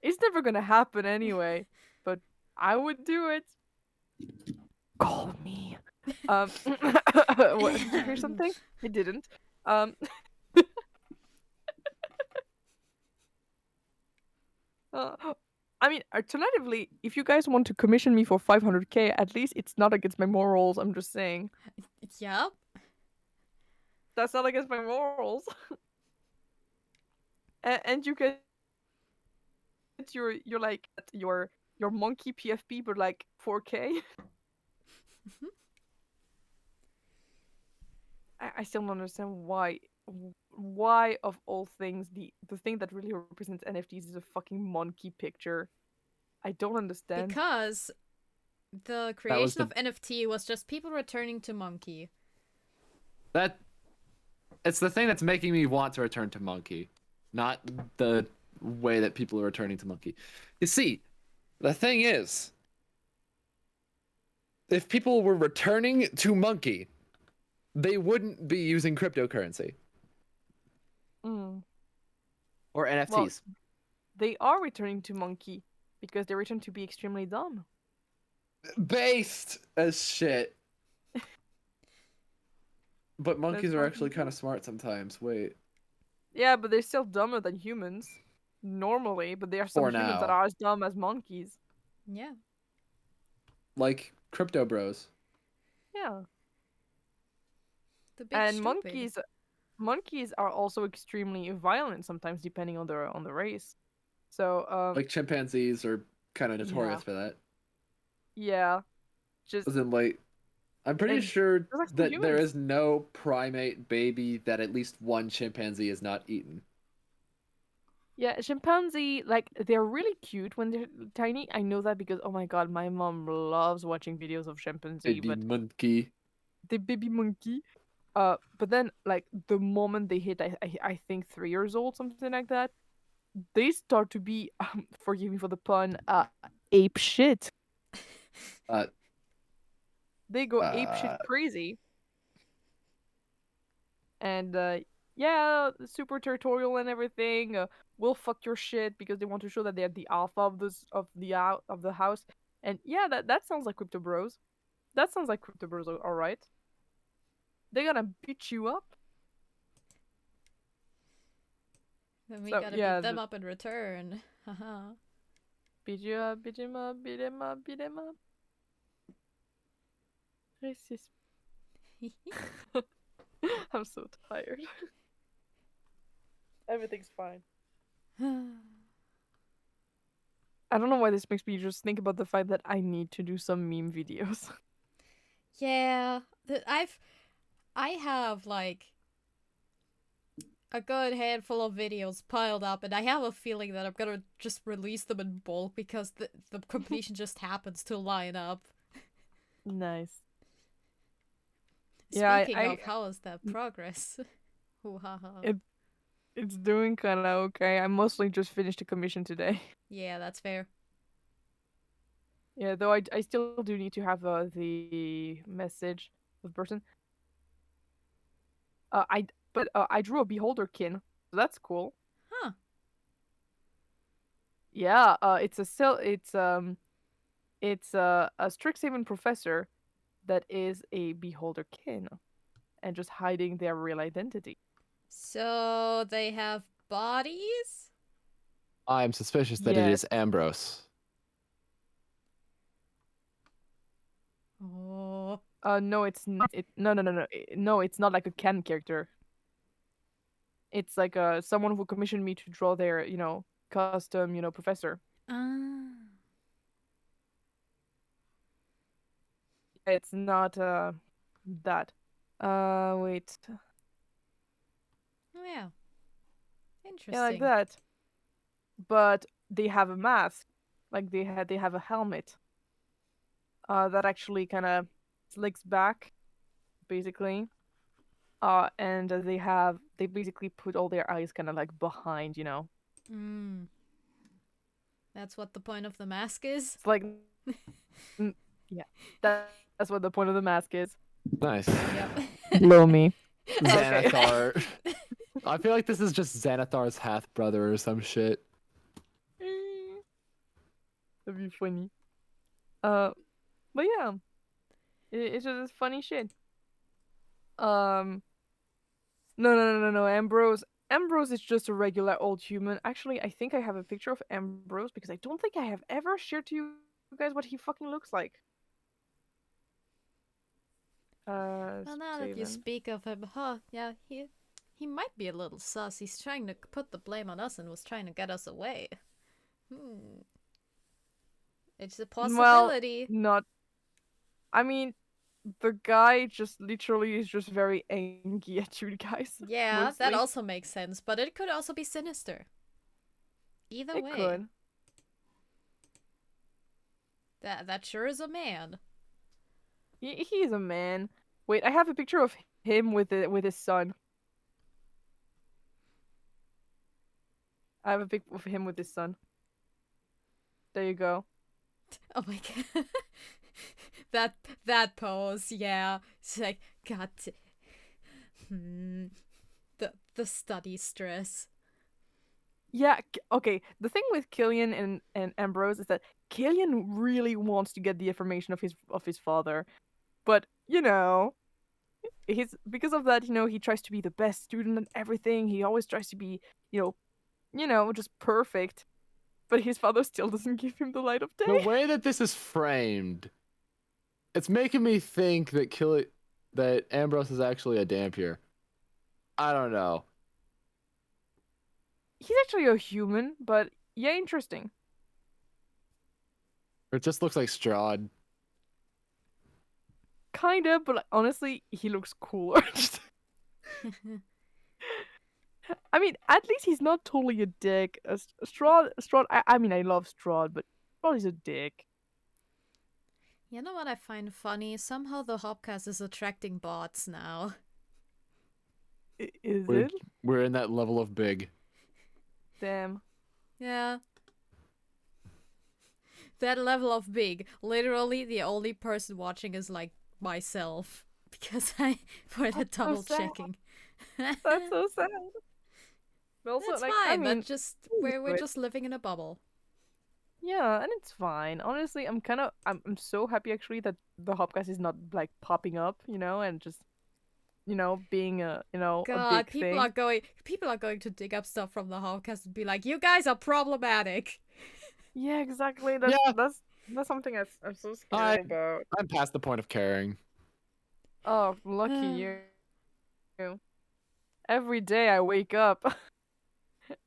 It's never gonna happen anyway, but I would do it. Call me. What, did you hear something? I didn't. Um, uh, I mean, alternatively, if you guys want to commission me for 500K, at least it's not against my morals. I'm just saying. yep. That's not against my morals. And you get your like your monkey PFP, but like 4K. I still don't understand why of all things the thing that really represents NFTs is a fucking monkey picture. I don't understand. Because the That was creation the of NFT was just people returning to Monkey. that it's the thing that's making me want to return to Monkey, not the way that people are returning to Monkey. You see, the thing is, if people were returning to Monkey, they wouldn't be using cryptocurrency Mm. or Well, NFTs. they are returning to monkey because they return to be extremely dumb. Based as shit. But monkeys are what actually we kind do. of smart sometimes. Wait. Yeah, but they're still dumber than humans normally. But there are some For humans that now. are as dumb as monkeys. Yeah. Like crypto bros. Yeah, The big and stupid. monkeys are also extremely violent sometimes, depending on the race. So Like chimpanzees are kind of yeah, notorious for that. yeah, just As in, like, I'm pretty and sure they're like some that there humans. is no primate baby that at least one chimpanzee has not eaten. Yeah, chimpanzee, like, they're really cute when they're tiny. I know that because, oh my god, my mom loves watching videos of chimpanzee, Baby but monkey. the baby monkey. But then, like, the moment they hit, I think 3 years old, something like that, they start to be, forgive me for the pun, ape shit. Uh, They go ape shit uh, crazy. And, yeah, super territorial and everything. Will fuck your shit because they want to show that they're the alpha of this of the house. And yeah, that sounds like Crypto Bros. That sounds like Crypto Bros. All right. They're gonna beat you up. Then we So gotta yeah, beat them up in return. Haha. beat you up, beat him up, beat him up, beat him up. Racist. I'm so tired. Everything's fine. I don't know why this makes me just think about the fact that I need to do some meme videos. Yeah, I have like a good handful of videos piled up, and I have a feeling that I'm gonna just release them in bulk because the completion just happens to line up. Nice. Yeah, Speaking of, how is that progress? Hoo ha ha. it's doing kind of okay. I mostly just finished a commission today. Yeah, that's fair. Yeah, though I still do need to have the message of the person. I drew a beholderkin, so that's cool. Huh. Yeah, it's a Strixhaven professor that is a beholderkin and just hiding their real identity. So they have bodies? I'm suspicious that it Yes. is Ambrose. Oh. No, it's not. No, it's not like a Ken character. It's like someone who commissioned me to draw their, custom, professor. Ah. It's not that. Wait. Oh yeah. Interesting. Yeah, like that. But they have a mask. Like they have a helmet. That actually kind of slicks back, basically. And they basically put all their eyes kind of like behind, Mm. That's what the point of the mask is? It's like, yeah, that's what the point of the mask is. Nice. Yep. Blow me. Xanathar. I feel like this is just Xanathar's half brother or some shit. That'd be funny. But yeah, it's just funny shit. No. Ambrose is just a regular old human. Actually, I think I have a picture of Ambrose because I don't think I have ever shared to you guys what he fucking looks like. Well, now that you speak of him, yeah, he might be a little sus. He's trying to put the blame on us and was trying to get us away. It's a possibility. Well, not. I mean, the guy just literally is just very angry at you guys. Yeah, mostly. that also makes sense, but it could also be sinister. Either way. It could. That sure is a man. He's a man. Wait, I have a picture of him with his son. I have a pic of him with his son. There you go. Oh my god. that pose, yeah. It's like, god. The study stress. Yeah, okay. The thing with Killian and Ambrose is that Killian really wants to get the information of his father. But, because of that, he tries to be the best student and everything. He always tries to be, just perfect. But his father still doesn't give him the light of day. The way that this is framed, it's making me think that Ambrose is actually a Dampier. I don't know. He's actually a human, but yeah, interesting. Or it just looks like Strahd. Kinda, but honestly, he looks cooler. I mean, at least he's not totally a dick. Strahd. I mean, I love Strahd, but Strahd is a dick. You know what I find funny? Somehow the Hopcast is attracting bots now. Is We're it? we're in that level of big. Damn. Yeah. That level of big. Literally, the only person watching is like myself. Because I, for the That's so double sad. checking. That's so sad. But also, That's like, I fine. mean, That's just, used to we're it. just living in a bubble. Yeah, and it's fine. Honestly, I'm so happy actually that the Hopcast is not like popping up, and just being a God, big thing. people are going to dig up stuff from the Hopcast and be like, you guys are problematic. Yeah, exactly. Yeah, That's something I'm so I scared about. I'm past the point of caring. Oh, lucky you. Every day I wake up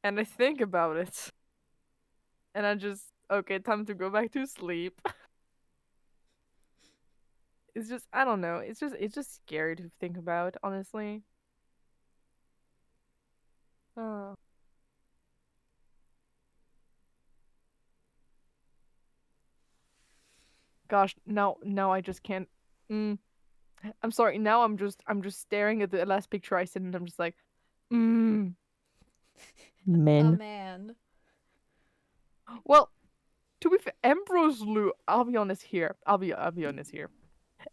and I think about it, and I just okay, time to go back to sleep. It's just I don't know. It's just scary to think about, honestly. Oh gosh, now I just can't. Mm, I'm sorry. Now I'm just staring at the last picture I sent, and I'm just like, mm. Oh Men. man. Well, to be fair, Ambrose Lou. I'll be honest here.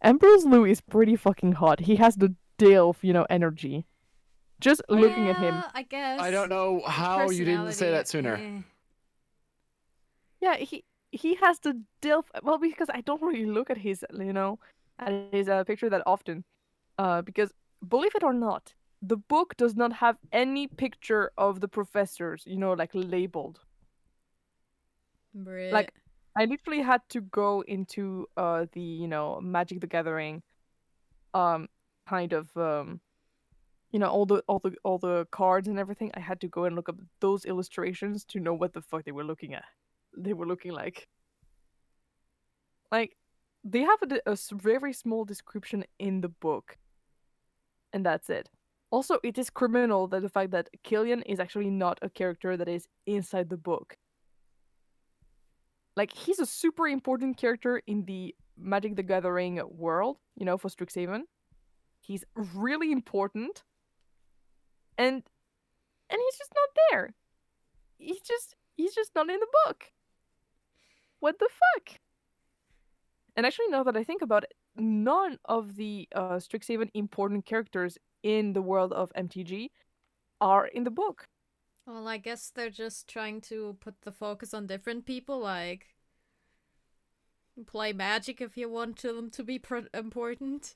Ambrose Lou is pretty fucking hot. He has the Dilf, energy. Just looking at him. Yeah, I guess. I don't know how you didn't say Personality. that sooner. Yeah, he has the Dilf. Well, because I don't really look at his picture that often. Because believe it or not, the book does not have any picture of the professors, like labeled. Brit. Like I literally had to go into the Magic the Gathering um kind of all the cards and everything. I had to go and look up those illustrations to know what the fuck they were looking at. They were looking like they have a very small description in the book, and that's it. Also, it is criminal that the fact that Killian is actually not a character that is inside the book. Like he's a super important character in the Magic the Gathering world, for Strixhaven. He's really important, and he's just not there. He's just not in the book. What the fuck? And actually, now that I think about it, none of the Strixhaven important characters in the world of MTG are in the book. Well, I guess they're just trying to put the focus on different people, like play Magic if you want them to be important.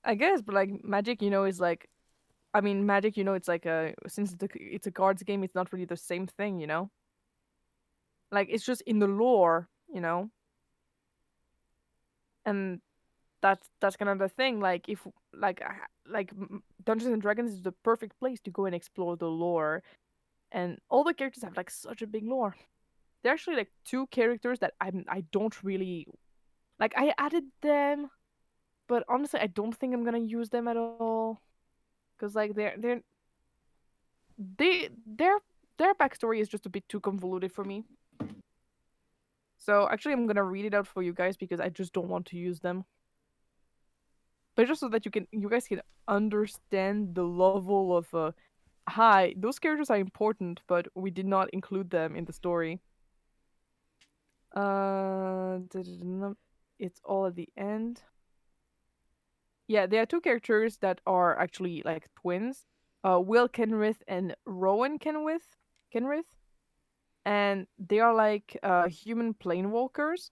I guess, but like Magic, is like, I mean, Magic, it's like since it's a cards game, it's not really the same thing, Like it's just in the lore. And that's kind of the thing. Like if like Dungeons and Dragons is the perfect place to go and explore the lore, and all the characters have like such a big lore. There are actually like two characters that I don't really like. I added them, but honestly, I don't think I'm gonna use them at all. Cause like their backstory is just a bit too convoluted for me. So actually, I'm gonna read it out for you guys because I just don't want to use them. But just so that you guys can understand the level of hi, those characters are important, but we did not include them in the story. It's all at the end. Yeah, there are two characters that are actually like twins. Will Kenrith and Rowan Kenrith. And they are like human planewalkers.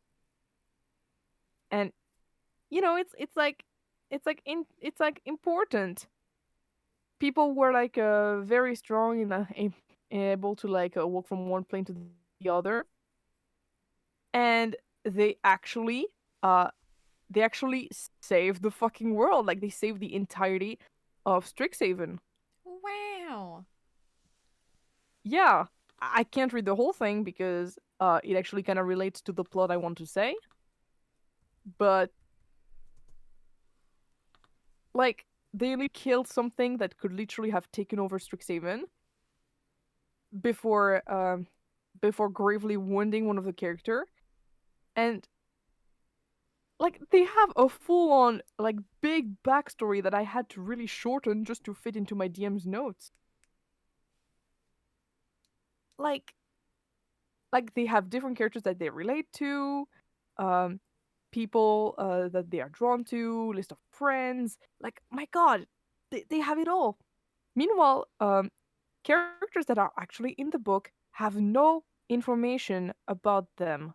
And it's like important. People were like very strong and able to like walk from one plane to the other, and uh they actually saved the fucking world. Like they saved the entirety of Strixhaven. Wow. Yeah, I can't read the whole thing because it actually kind of relates to the plot I want to say, but like they killed something that could literally have taken over Strixhaven before before gravely wounding one of the character, and like they have a full-on like big backstory that I had to really shorten just to fit into my DM's notes. Like they have different characters that they relate to, um, people that they are drawn to, list of friends. Like my God, they have it all. Meanwhile, characters that are actually in the book have no information about them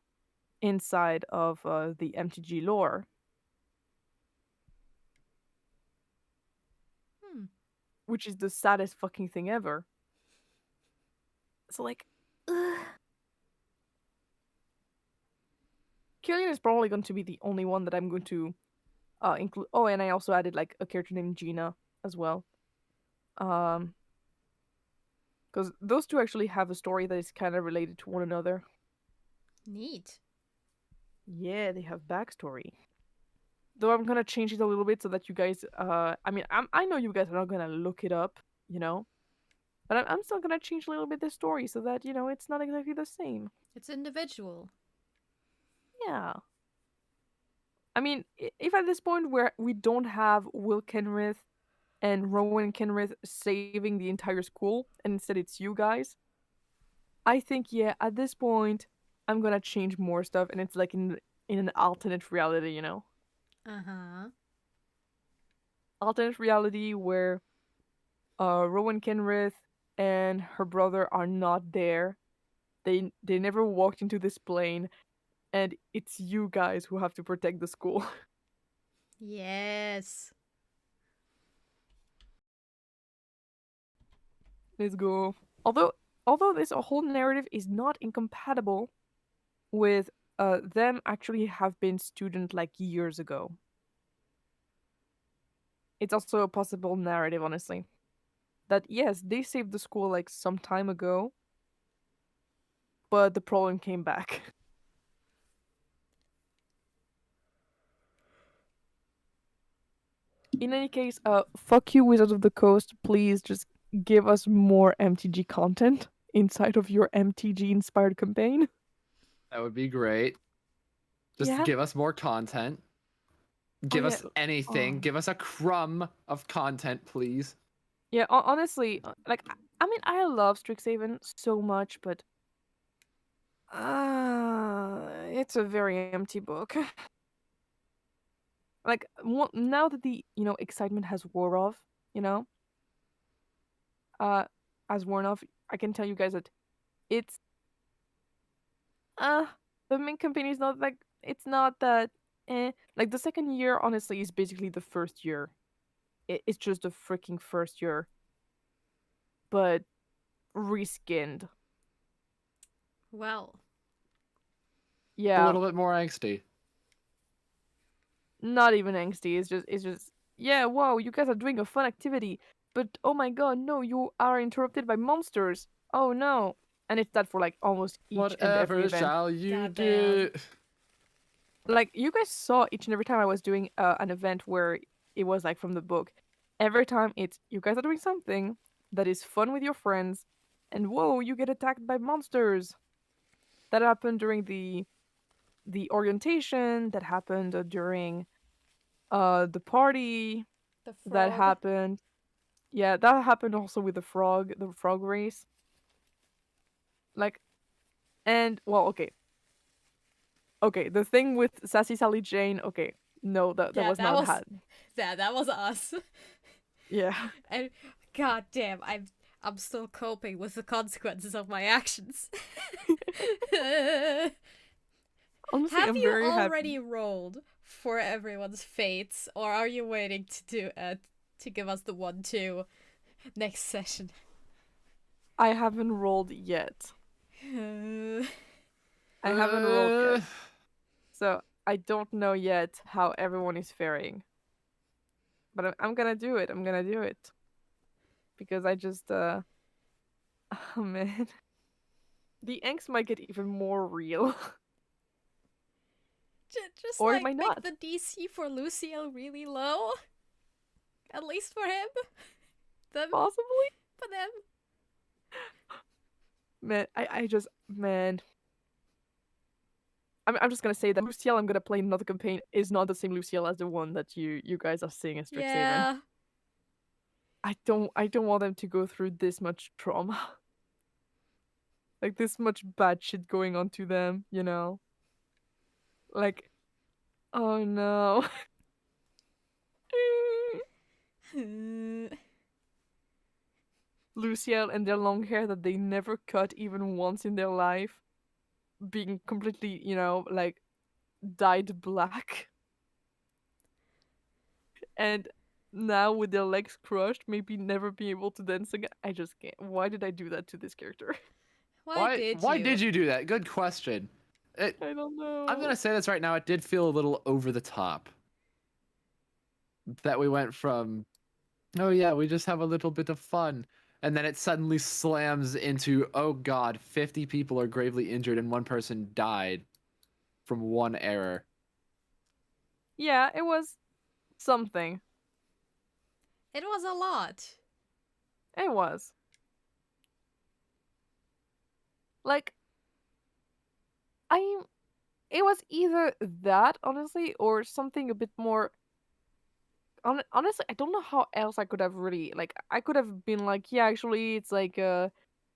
inside of the MTG lore, Hmm. which is the saddest fucking thing ever. So like, ugh. Killian is probably going to be the only one that I'm going to include. Oh, and I also added like a character named Gina as well. Because those two actually have a story that is kind of related to one another. Neat. Yeah, they have backstory. Though I'm gonna change it a little bit so that you guys, I mean, I know you guys are not gonna look it up, you know, but I'm still gonna change a little bit the story so that it's not exactly the same. It's individual. Yeah. I mean, if at this point where we don't have Will Kenrith and Rowan Kenrith saving the entire school, and instead it's you guys, I think yeah, at this point, I'm gonna change more stuff, and it's like in an alternate reality, Uh-huh. alternate reality where Rowan Kenrith and her brother are not there. They never walked into this plane, and it's you guys who have to protect the school. Yes. Let's go. Although this whole narrative is not incompatible with them actually have been student like years ago. It's also a possible narrative, honestly. That yes, they saved the school like some time ago, but the problem came back. In any case, fuck you, Wizards of the Coast. Please just give us more MTG content inside of your MTG inspired campaign. That would be great. Just Yeah. give us more content. Give us yeah. anything. Oh. Give us a crumb of content, please. Yeah, honestly, like I mean, I love Strixhaven so much, but it's a very empty book. Like now that the excitement has wore off, uh, has worn off, I can tell you guys that it's uh the main campaign is not like it's not that like the second year honestly is basically the first year. It's just the freaking first year, but reskinned. Well. A Yeah, little bit more angsty. not even angsty. It's just yeah. Wow, you guys are doing a fun activity, but oh my god, no! You are interrupted by monsters. Oh no! And it's that for like almost each and every Whatever event. shall you Goddamn. do? Like you guys saw each and every time I was doing an event where it was like from the book. Every time it's you guys are doing something that is fun with your friends, and whoa, you get attacked by monsters. That happened during the orientation. That happened during the party. The frog. That happened. Yeah, that happened also with the frog race. Like, and well, okay. Okay, the thing with Sassy Sally Jane, okay. No, that Yeah, was that not was- had. That was us. Yeah. And god damn, I'm still coping with the consequences of my actions. Honestly, Have I'm you very already happy. rolled for everyone's fates, or are you waiting to give us the 1-2 next session? I haven't rolled yet. I haven't rolled yet. So I don't know yet how everyone is faring. But I'm gonna do it. I'm gonna do it. Because I just oh man. The angst might get even more real. Just Or it like might make not. the DC for Luciel really low. At least for him. Them. Possibly. For them. Man, I just, man. I'm just gonna say that Luciel I'm gonna play in another campaign is not the same Luciel as the one that you guys are seeing as Strixhaven. Yeah. I don't want them to go through this much trauma. Like this much bad shit going on to them, you know? Like, oh no. Luciel and their long hair that they never cut even once in their life, being completely, you know, like dyed black. And now with their legs crushed, maybe never be able to dance again. I just can't. Why did I do that to this character? Why did Why you? did you do that? Good question. I don't know. I'm gonna say this right now. It did feel a little over the top. That we went from, oh yeah, we just have a little bit of fun, and then it suddenly slams into, oh god, 50 people are gravely injured and one person died from one error. Yeah, it was something. It was a lot. It was. Like, it was either that, honestly, or something a bit more. Honestly, I don't know how else I could have really, like, I could have been like, yeah, actually, it's like,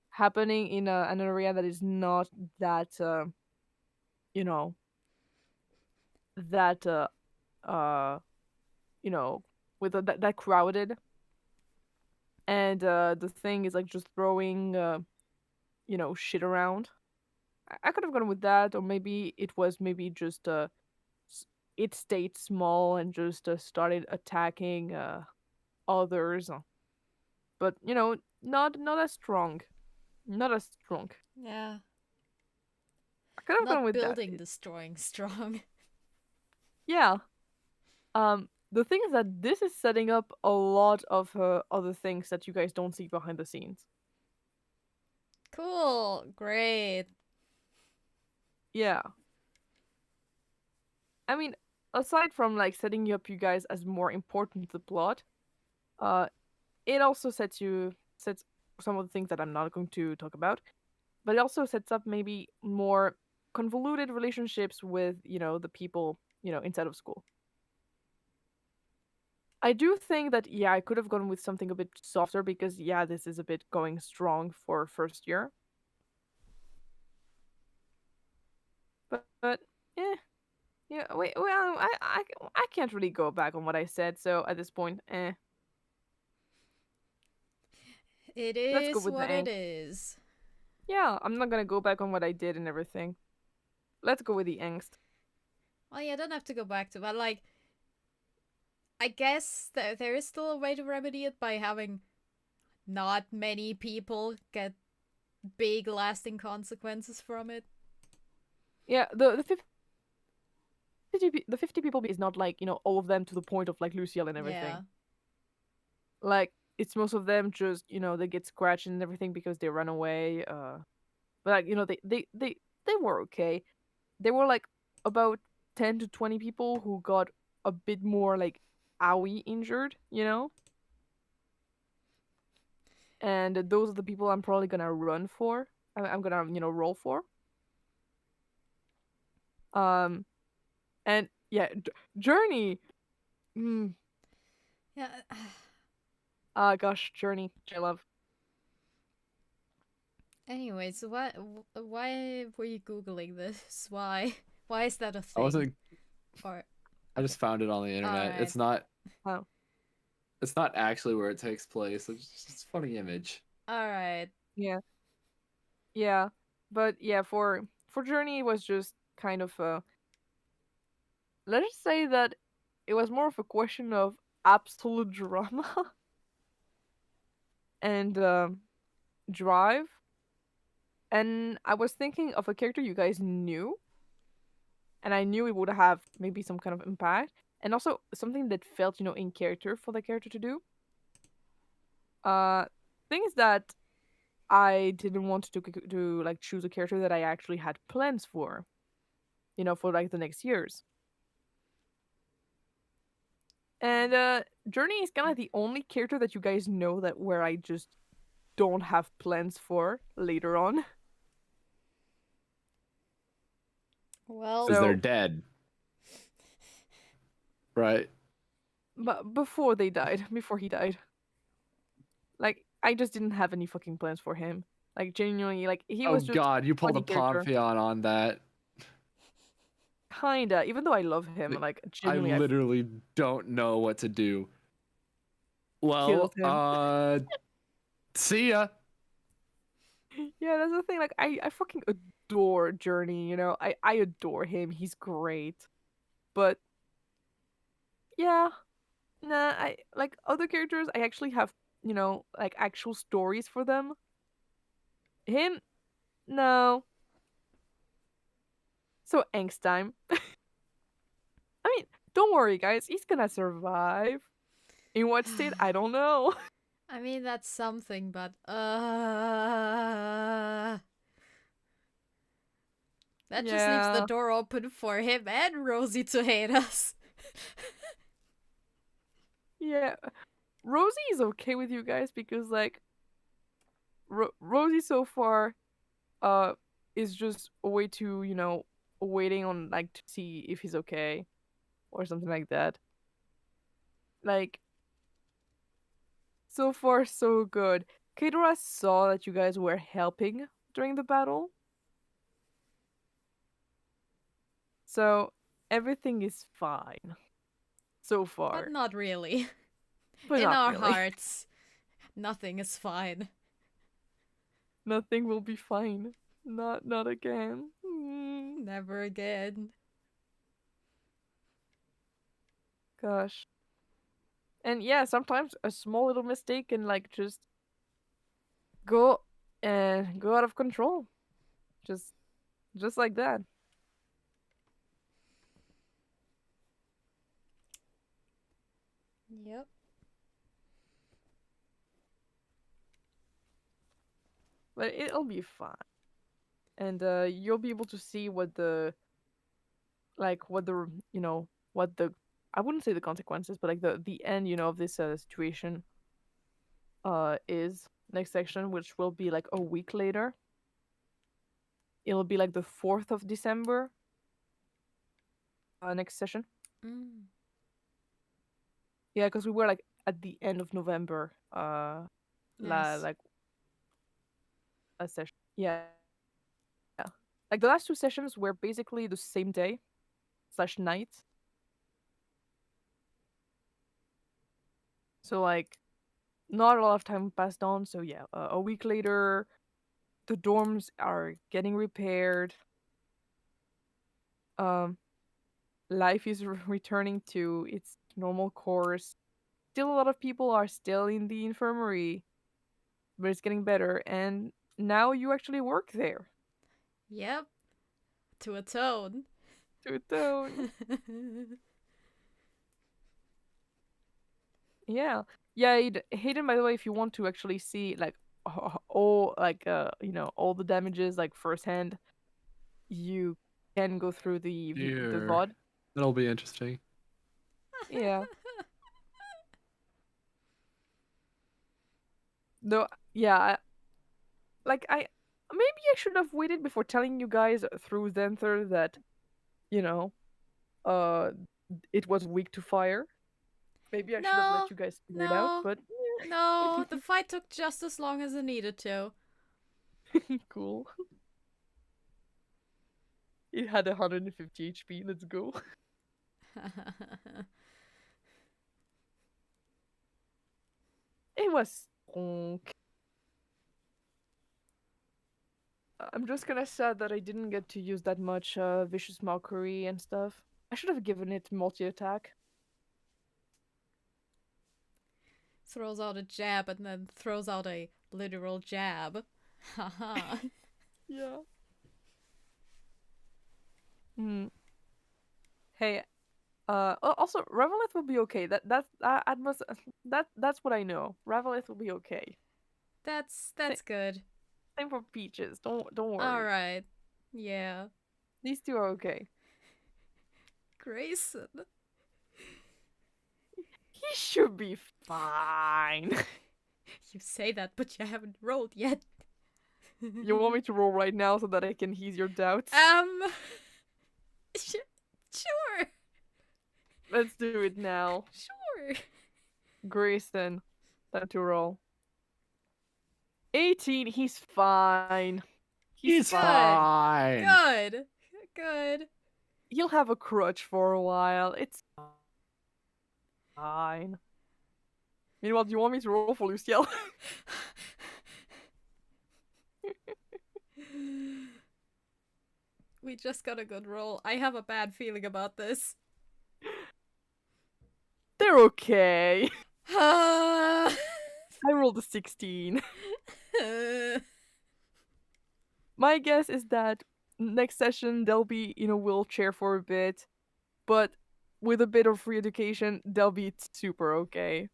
happening in an area that is not that, you know, that, you know, with that crowded. And the thing is like just throwing, you know, shit around. I could have gone with that, or maybe it was maybe just it stayed small and just started attacking others, but you know, not as strong, not as strong. Yeah. I could have gone Not with building, that. destroying strong. Yeah. The thing is that this is setting up a lot of other things that you guys don't see behind the scenes. Cool. Great. Yeah. I mean, aside from like setting you up you guys as more important to the plot, uh, it also sets some of the things that I'm not going to talk about, but it also sets up maybe more convoluted relationships with, you know, the people, you know, inside of school. I do think that, yeah, I could have gone with something a bit softer because, yeah, this is a bit going strong for first year. But eh, yeah, wait, well, I can't really go back on what I said, so at this point, It let's go is with the what it angst. is. Yeah, I'm not gonna go back on what I did and everything. Let's go with the angst. Well, yeah, I don't have to go back to, but like, I guess that there is still a way to remedy it by having not many people get big lasting consequences from it. Yeah, the 50 people is not like, you know, all of them to the point of like Luciel and everything. Yeah. Like, it's most of them just, you know, they get scratched and everything because they run away. But like, you know, they were okay. There were like about 10 to 20 people who got a bit more like owie injured, you know? And those are the people I'm probably gonna run for. I'm gonna, you know, roll for. And yeah, Journey. Yeah. Gosh, Journey, I love. Anyway, so why were you googling this? Why is that a I thing? wasn't. Or I just found it on the internet. Alright. It's not. Oh. It's not actually where it takes place. It's a funny image. all right. Yeah. Yeah. But yeah, for Journey it was just kind of let's just say that it was more of a question of absolute drama and drive. And I was thinking of a character you guys knew, and I knew it would have maybe some kind of impact, and also something that felt, you know, in character for the character to do. Things that I didn't want to like choose a character that I actually had plans for, you know, for like the next years. And Journey is kind of the only character that you guys know that where I just don't have plans for later on. Well, Because they're So, dead. Right. but before he died, like I just didn't have any fucking plans for him. Like genuinely, like he Oh was just god, you pulled a funny character. Pompeon on that. Kinda, even though I love him, like I genuinely, I literally don't know what to do. killed Well, him. see ya. Yeah, that's the thing. Like I fucking adore Journey. You know, I adore him. He's great. But yeah, nah. I like other characters. I actually have like actual stories for them. Him, no. So angst time. I mean, don't worry, guys. He's gonna survive. In what state? I don't know. I mean that's something, but that just leaves the Yeah. door open for him and Rosie to hate us. Yeah. Rosie is okay with you guys because like Rosie so far uh is just a way to, waiting on like to see if he's okay or something like that. Like so far so good. Kadora saw that you guys were helping during the battle. So everything is fine so But far. not really. But In not our really. hearts, nothing is fine. Nothing will be fine. Not again. Mm, Never again. gosh. And yeah, sometimes a small little mistake can like just go out of control. Just like that. Yep. But it'll be fine. And you'll be able to see what the like what the what the I wouldn't say the consequences, but like the end, of this situation is next section, which will be like a week later. It'll be like the 4th of December. Next session. Mm. Yeah, because we were like at the end of November. Nice. Like a session. Yeah. Yeah. Like the last two sessions were basically the same day / night. So like not a lot of time passed on. So yeah, a week later, the dorms are getting repaired. Um, life is returning to its normal course. Still, a lot of people are still in the infirmary, but it's getting better. And now you actually work there. Yep. To atone. To atone. Yeah. Yeah, Hayden, by the way, if you want to actually see like all like all the damages like firsthand, you can go through the Here. VOD. That'll be interesting. Yeah. No, yeah, like I maybe I should have waited before telling you guys through Zenther that, you know, uh it was weak to fire. Maybe I should have No. let you guys figure it out, No. but No. The fight took just as long as it needed to. cool. It had 150 HP. Let's go. It was stonk. I'm just kinda sad that I didn't get to use that much vicious mockery and stuff. I should have given it multi-attack. Throws out a jab and then throws out a literal jab. Haha. Yeah. Hmm. Hey, also Revelith will be okay. I must that's what I know. Revelith will be okay. That's good. Same for Peaches. Don't worry. Alright. Yeah. These two are okay. Grayson. He should be fine. You say that, but you haven't rolled yet. You want me to roll right now so that I can ease your doubts? Sure. Let's do it now. Sure. Grayson, time to roll. 18, he's fine. He's good. fine. Good. He'll have a crutch for a while. It's fine. Meanwhile, do you want me to roll for Luciel? We just got a good roll. I have a bad feeling about this. They're okay. I I rolled a 16. My guess is that next session they'll be in a wheelchair for a bit, but with a bit of re-education, they'll be super okay.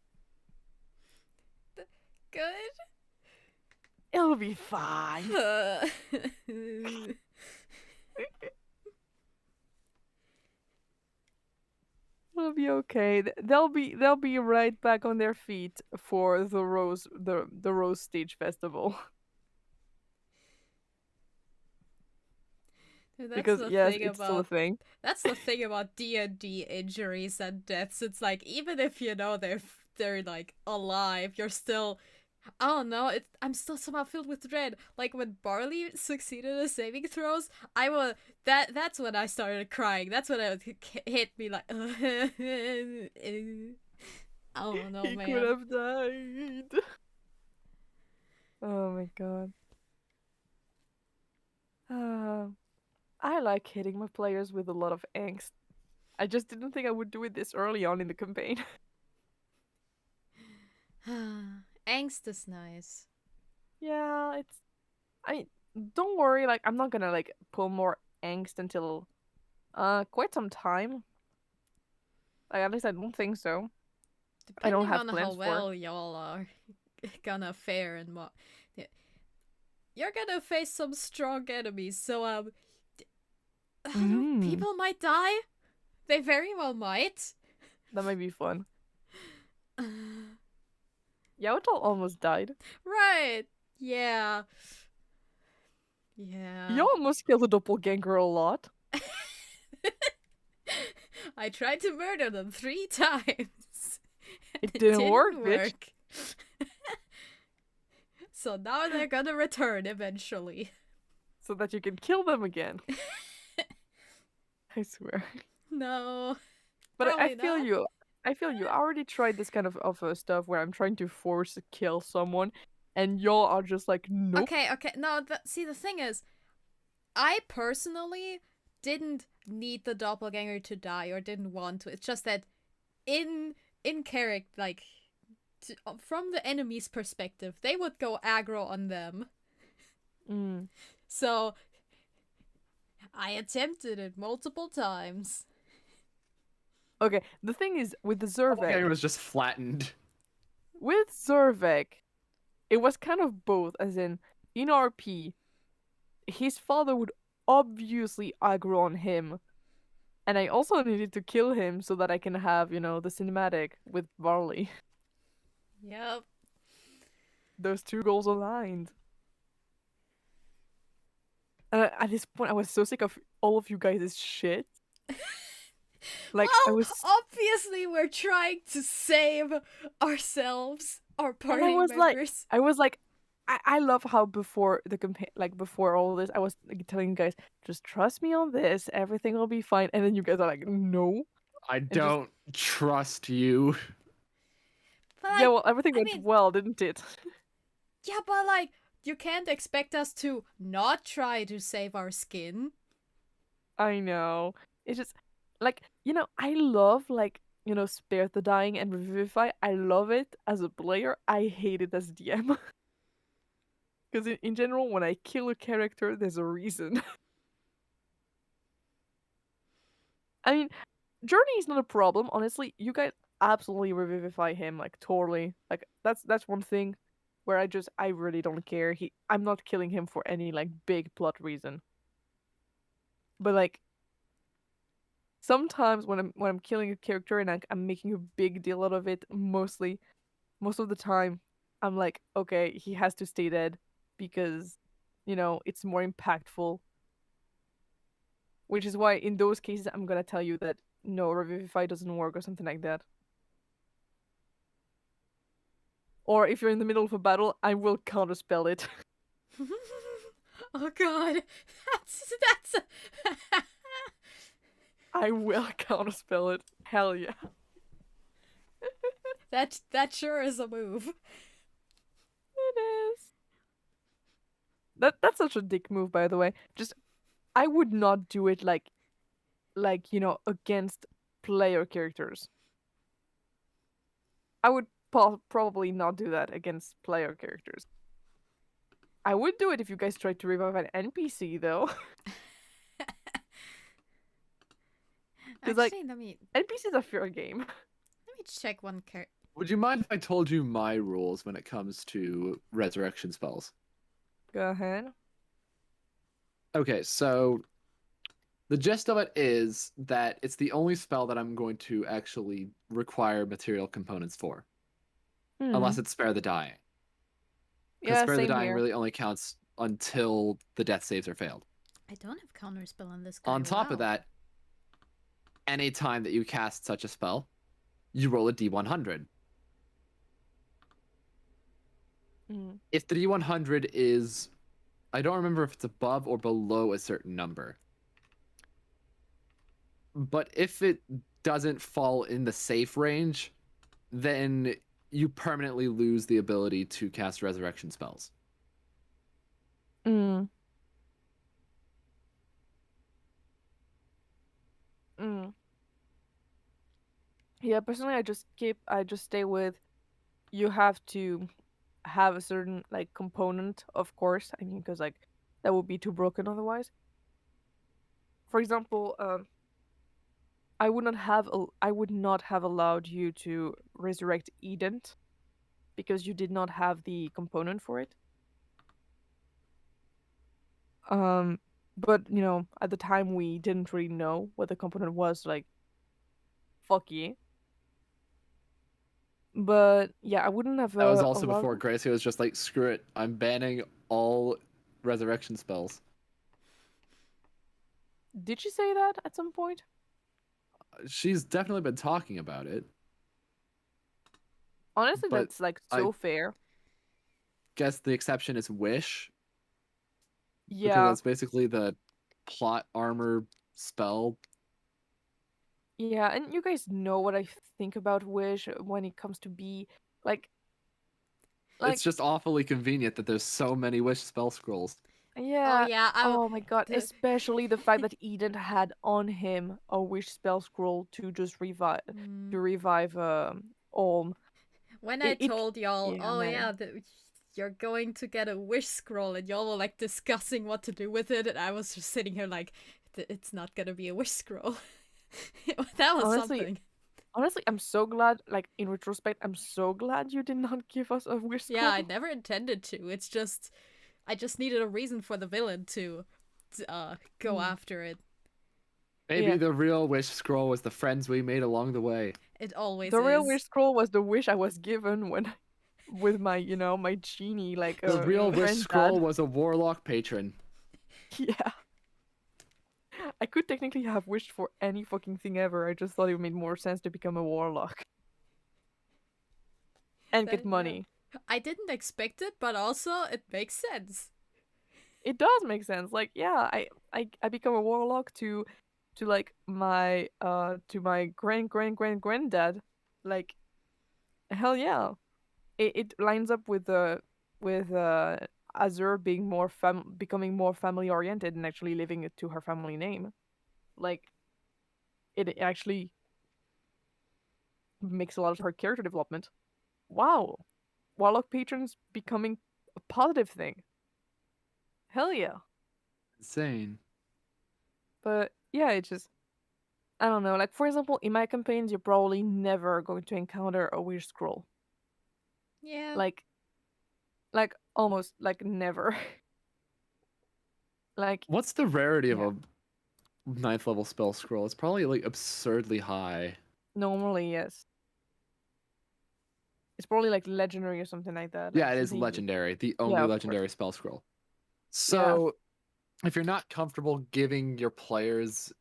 Good. It'll be fine. It'll be okay. They'll be right back on their feet for the Rose Stage Festival. Dude, Because yes, it's still a thing. That's the thing about D&D injuries and deaths. It's like even if you know they're like alive, you're still, I don't know. I'm still somehow filled with dread. Like when Barley succeeded in saving throws, that's when I started crying. That's when it hit me like, I don't know, He man. could have died. Oh my god. I like hitting my players with a lot of angst. I just didn't think I would do it this early on in the campaign. Angst is nice. Yeah, don't worry, like I'm not gonna like pull more angst until quite some time. Like, at least I don't think so. I don't have Depending on how plans well y'all are gonna fare and what, you're gonna face some strong enemies. So I don't know, people might die. They very well might. That might be fun. Yaotal almost died. Right. Yeah. Yeah. You almost killed a doppelganger a lot. I tried to murder them 3 times. It didn't work, bitch. So now they're gonna return eventually. So that you can kill them again. I swear. No. But I Probably feel not. you. I feel you. I already tried this kind of stuff where I'm trying to force to kill someone, and y'all are just like, nope. Okay. No, see, the thing is, I personally didn't need the doppelganger to die or didn't want to. It's just that in character, like, from the enemy's perspective, they would go aggro on them. So I attempted it multiple times. Okay, the thing is, with the Zervek... It was just flattened. With Zervek, it was kind of both, as in RP, his father would obviously aggro on him, and I also needed to kill him so that I can have, the cinematic with Barley. Yep. Those two goals aligned. And at this point, I was so sick of all of you guys' shit. Like, well, obviously we're trying to save ourselves, our party members. I was like, I love how before the before all this, I was like, telling you guys, just trust me on this, everything will be fine. And then you guys are like, no. I don't trust you. But yeah, well, everything went well, didn't it? Yeah, but like, you can't expect us to not try to save our skin. I know. It's just, like, I love, like, spare the dying and revivify. I love it as a player. I hate it as DM. Because in general, when I kill a character, there's a reason. I mean, Journey is not a problem, honestly. You guys absolutely revivify him, like, totally. Like, that's one thing where I really don't care. I'm not killing him for any, like, big plot reason. But, like, sometimes when I'm killing a character and I'm making a big deal out of it, most of the time, I'm like, okay, he has to stay dead because, it's more impactful. Which is why in those cases I'm gonna tell you that no, Revivify doesn't work or something like that. Or if you're in the middle of a battle, I will counterspell it. Oh god, that's. I will counterspell it. Hell yeah. That sure is a move. It is. That's such a dick move, by the way. Just I would not do it against player characters. I would probably not do that against player characters. I would do it if you guys tried to revive an NPC though. Because Actually, let me NPCs are fair game. check one character. Would you mind if I told you my rules when it comes to resurrection spells? Go ahead. Okay, so the gist of it is that it's the only spell that I'm going to actually require material components for, unless it's Spare the Dying. Because Yeah, Spare the same Dying here. really only counts until the death saves are failed. I don't have counterspell on this guy. On top of wow. that, any time that you cast such a spell, you roll a d100. If the d100 is, I don't remember if it's above or below a certain number, but if it doesn't fall in the safe range, then you permanently lose the ability to cast resurrection spells. Mm. Yeah, personally, I just stay with. You have to have a certain component, of course. I mean, because that would be too broken otherwise. For example, I would not have allowed you to resurrect Edent because you did not have the component for it. But at the time we didn't really know what the component was. Fuck yeah. But yeah, I wouldn't have That was also allowed. before Gracie was just like, screw it, I'm banning all resurrection spells. Did she say that at some point? She's definitely been talking about it. Honestly, but that's so fair. Guess the exception is Wish. Because Yeah. that's basically the plot armor spell. Yeah, and you guys know what I think about Wish when it comes to be It's just awfully convenient that there's so many Wish spell scrolls. yeah. Oh yeah. Oh my god, especially the fact that Eden had on him a Wish spell scroll to just revive Olm. When I told y'all, yeah, oh man. yeah, you're going to get a wish scroll, and y'all were like discussing what to do with it, and I was just sitting here like, it's not gonna be a wish scroll. That was something. Honestly, I'm so glad. In retrospect, I'm so glad you did not give us a wish scroll. Yeah, I never intended to. It's just, I just needed a reason for the villain to go after it. Maybe the real wish scroll was the friends we made along the way. It always is. The real wish scroll was the wish I was given when, with my my genie the real wish scroll was a warlock patron. Yeah. I could technically have wished for any fucking thing ever. I just thought it made more sense to become a warlock and get money. I didn't expect it, but also it makes sense. It does make sense. I become a warlock to my granddad. Hell yeah. It lines up with Azure being becoming more family oriented and actually living it to her family name. It actually makes a lot of her character development. Wow. Warlock patrons becoming a positive thing. Hell yeah. Insane. But yeah, it just, I don't know. For example, in my campaigns, you're probably never going to encounter a wish scroll. Yeah. Almost never. What's the rarity of a 9th level spell scroll. It's probably like absurdly high. Normally, yes. It's probably like legendary or something like that. Yeah, like it is something- legendary. The Yeah, only of legendary course. spell scroll. So, if you're not comfortable giving your players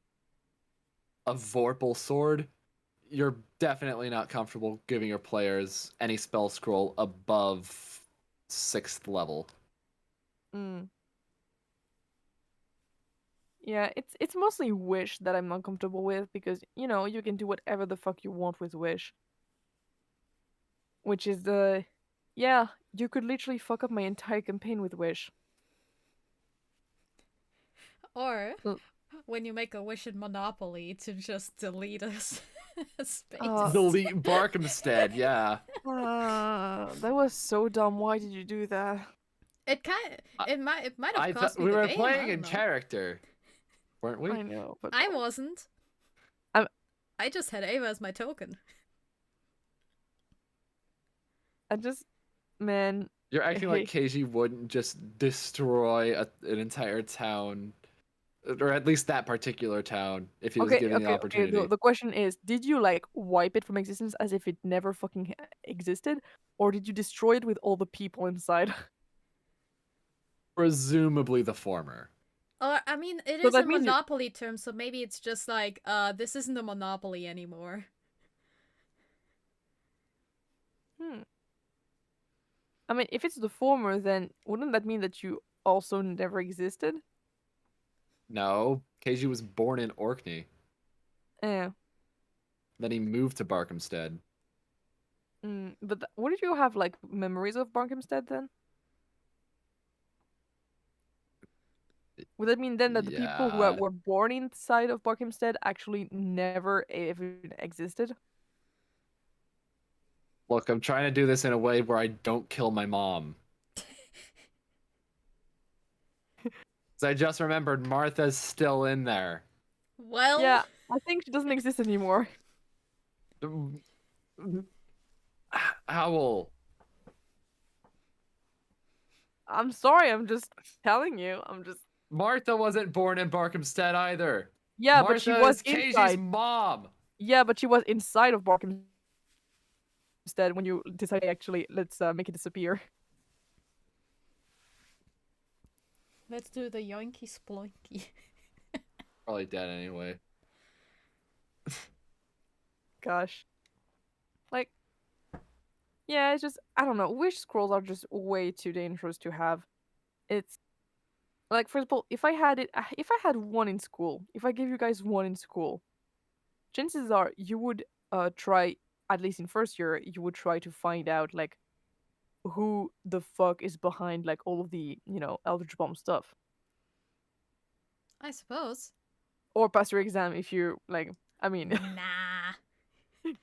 a Vorpal sword, you're definitely not comfortable giving your players any spell scroll above 6th level. Mm. Yeah, it's mostly Wish that I'm not comfortable with because you can do whatever the fuck you want with Wish. Which is you could literally fuck up my entire campaign with Wish. Or L- when you make a wish in Monopoly to just delete a space. Delete Barkhamstead, yeah. That was so dumb. Why did you do that? It might have I cost thought me we the were game. playing I in don't know. character, weren't we? I know, but I wasn't. I'm- I just had Ava as my token. I just, man, You're acting like Keiji wouldn't just destroy an entire town, or at least that particular town, if he was given the opportunity. Okay. The question is, did you like wipe it from existence as if it never fucking existed, or did you destroy it with all the people inside? Presumably the former. I mean, it So is that a means you- Monopoly term, so maybe it's just like, this isn't a Monopoly anymore. I mean, if it's the former, then wouldn't that mean that you also never existed? No, Keiji was born in Orkney. Yeah. Then he moved to Barkhamstead. But what did you have like memories of Barkhamstead then? Would that mean then that the people who Yeah. were born inside of Barkhamstead actually never even existed? Look, I'm trying to do this in a way where I don't kill my mom. So I just remembered Martha's still in there. Well, Yeah, I think she doesn't exist anymore. Owl. I'm sorry, I'm just telling you. Martha wasn't born in Barkhamstead either. Yeah, Martha but she was is Keiji's inside. mom. Yeah, but she was inside of Barkhamstead when you decided actually let's make it disappear. let's do the yoinky sploinky. Probably dead anyway. Gosh. Like, yeah, it's just, I don't know. Wish scrolls are just way too dangerous to have. It's, like, for example, if I had one in school, if I gave you guys one in school, chances are you would try, at least in first year, you would try to find out, like, who the fuck is behind, like, all of the, Eldritch Bomb stuff. I suppose. Or pass your exam if you, like, I mean, Nah.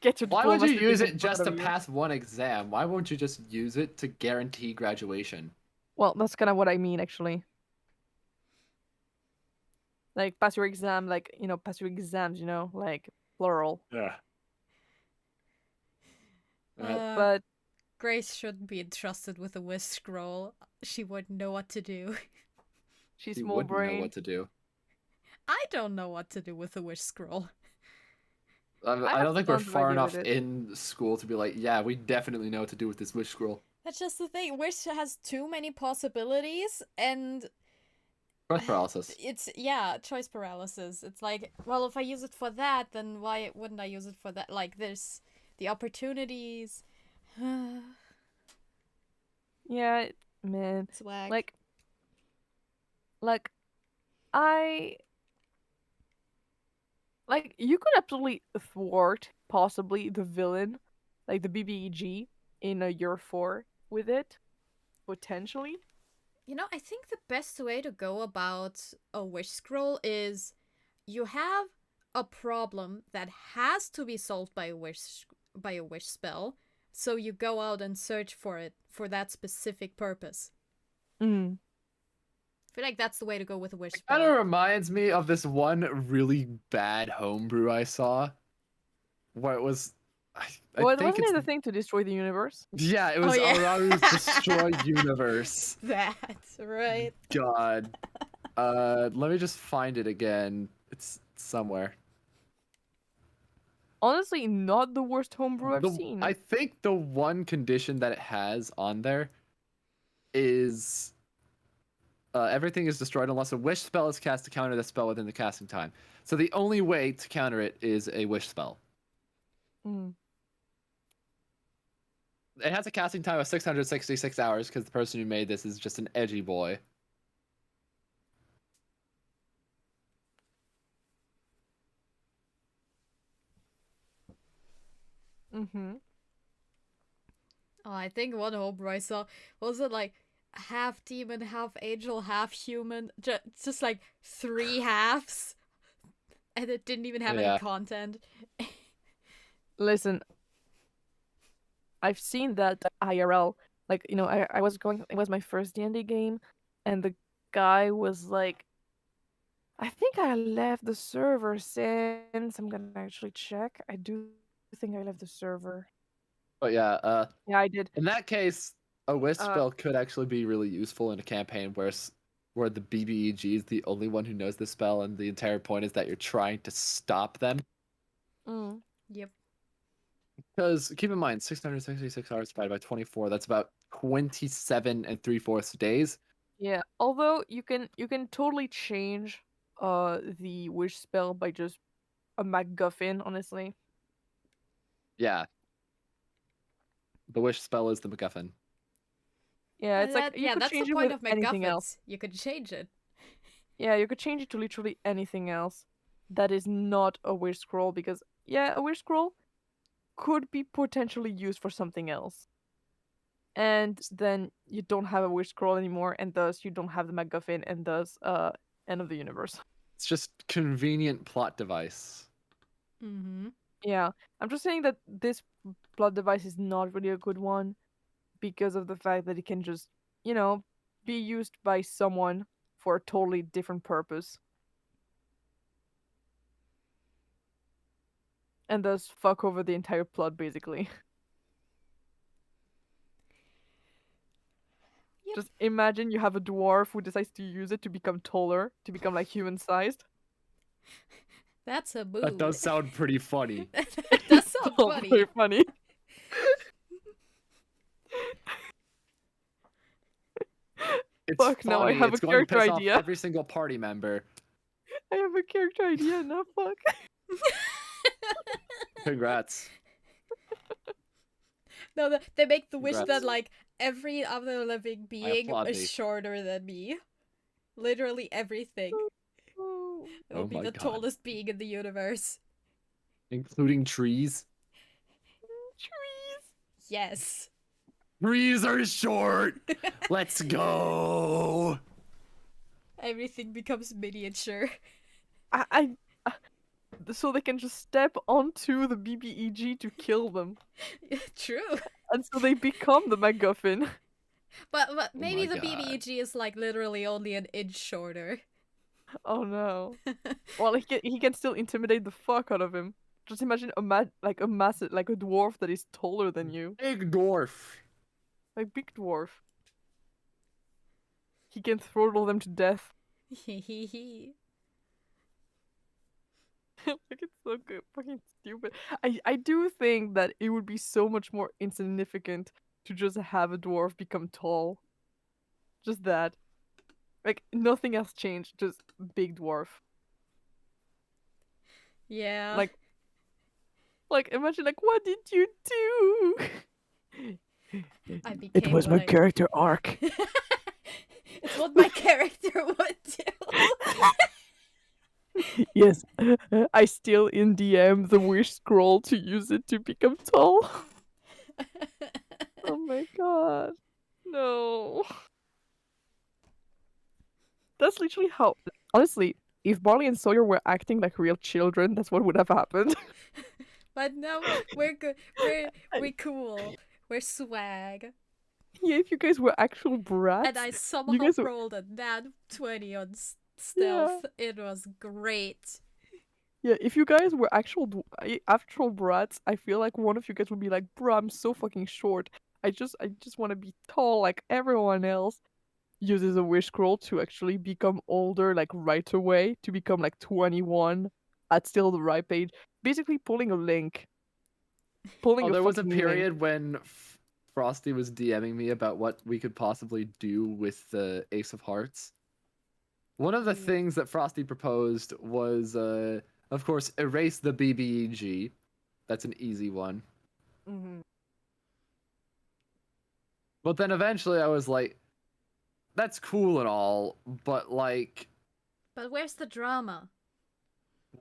get your Why would you diploma use certificate it just to out of you. pass one exam? Why won't you just use it to guarantee graduation? Well, that's kind of what I mean, actually. Like, pass your exam, like, pass your exams, like, plural. Yeah. But Grace shouldn't be entrusted with a wish scroll. She wouldn't know what to do. she's He small wouldn't brain. know what to do. I don't know what to do with a wish scroll. I have don't think we're tons of far idea enough with it. in school to be like, yeah, we definitely know what to do with this wish scroll. That's just the thing. Wish has too many possibilities, and Choice paralysis. it's, choice paralysis. It's like, well, if I use it for that, then why wouldn't I use it for that? Like, there's the opportunities. Yeah, man. Swag. Like, you could absolutely thwart, possibly, the villain, like the BBEG, in a year 4 with it, potentially. I think the best way to go about a wish scroll is you have a problem that has to be solved by a wish spell, so you go out and search for it for that specific purpose. Mm. I feel like that's the way to go with a wish It kind spell. of reminds me of this one really bad homebrew I saw, where it was. I Well, think wasn't it's it the thing to destroy the universe? yeah, it was yeah. Araru's Destroy Universe. That's right. God. Let me just find it again. It's somewhere. Honestly, not the worst homebrew I've seen. I think the one condition that it has on there is everything is destroyed unless a wish spell is cast to counter the spell within the casting time. So the only way to counter it is a wish spell. Mm. It has a casting time of 666 hours because the person who made this is just an edgy boy. Mm-hmm. Oh, I think one homebrew I saw was it like half demon, half angel, half human, just like 3 halves, and it didn't even have Yeah. any content. Listen, I've seen that IRL. Like, you know, I was going. It was my first D&D game, and the guy was like, "I think I left the server since." I'm gonna actually check. I do think I left the server. But yeah, Yeah, I did. in that case, a wish spell could actually be really useful in a campaign where the BBEG is the only one who knows the spell, and the entire point is that you're trying to stop them. Mm. Yep. Because keep in mind, 666 hours divided by 24, that's about 27 3/4 days. Yeah. Although you can totally change the wish spell by just a MacGuffin, honestly. Yeah. The wish spell is the MacGuffin. Yeah, it's like you could that's change the it point with of anything MacGuffins. else. You could change it. Yeah, you could change it to literally anything else that is not a wish scroll because yeah, a wish scroll could be potentially used for something else. And then you don't have a wish scroll anymore, and thus you don't have the MacGuffin, and thus end of the universe. It's just convenient plot device. Mm-hmm. Yeah, I'm just saying that this plot device is not really a good one because of the fact that it can just, you know, be used by someone for a totally different purpose. And thus fuck over the entire plot, basically. Yep. Just imagine you have a dwarf who decides to use it to become taller, to become like human-sized. That's a move. That does sound pretty funny. That does sound funny. Very funny. It's Fuck, funny. now I have It's a going to character piss idea. off every single party member. I have a character idea now, fuck. Congrats. No, they make the wish Congrats. that like every other living being applaud is thee. shorter than me. Literally everything. Oh. It will Oh be my the God. tallest being in the universe. Including trees. Trees. Yes. Trees are short. Let's go. Everything becomes miniature. So they can just step onto the BBEG to kill them. True. And so they become the MacGuffin. But maybe my the God. BBEG is like literally only an inch shorter. Oh no. Well, he can still intimidate the fuck out of him. Just imagine a massive, like a dwarf that is taller than you. Big dwarf. Like big dwarf. He can throttle them to death. Hehehe. Like it's so good, fucking stupid. I do think that it would be so much more insignificant to just have a dwarf become tall. Just that. Like nothing else changed, just big dwarf. Yeah. Like imagine like what did you do? I became It was what my character arc. It's what my character would do. Yes, I still in DM the wish scroll to use it to become tall. Oh my god. No. That's literally how. Honestly, if Barley and Sawyer were acting like real children, that's what would have happened. But no, we're good. We're cool. We're swag. Yeah, if you guys were actual brats. And I somehow guys were- rolled a nat 20 on stealth. It was great. Yeah, if you guys were actual brats, I feel like one of you guys would be like, "Bro, I'm so fucking short. I just want to be tall like everyone else." uses a wish scroll to actually become older, like right away, to become like 21 at still the right age. Basically, pulling a link. Pulling Oh, a there was a fucking link. period when Frosty was DMing me about what we could possibly do with the Ace of Hearts. One of the things that Frosty proposed was, of course, erase the BBEG. That's an easy one. Mm-hmm. But then eventually I was like, that's cool and all, but like, But where's the drama?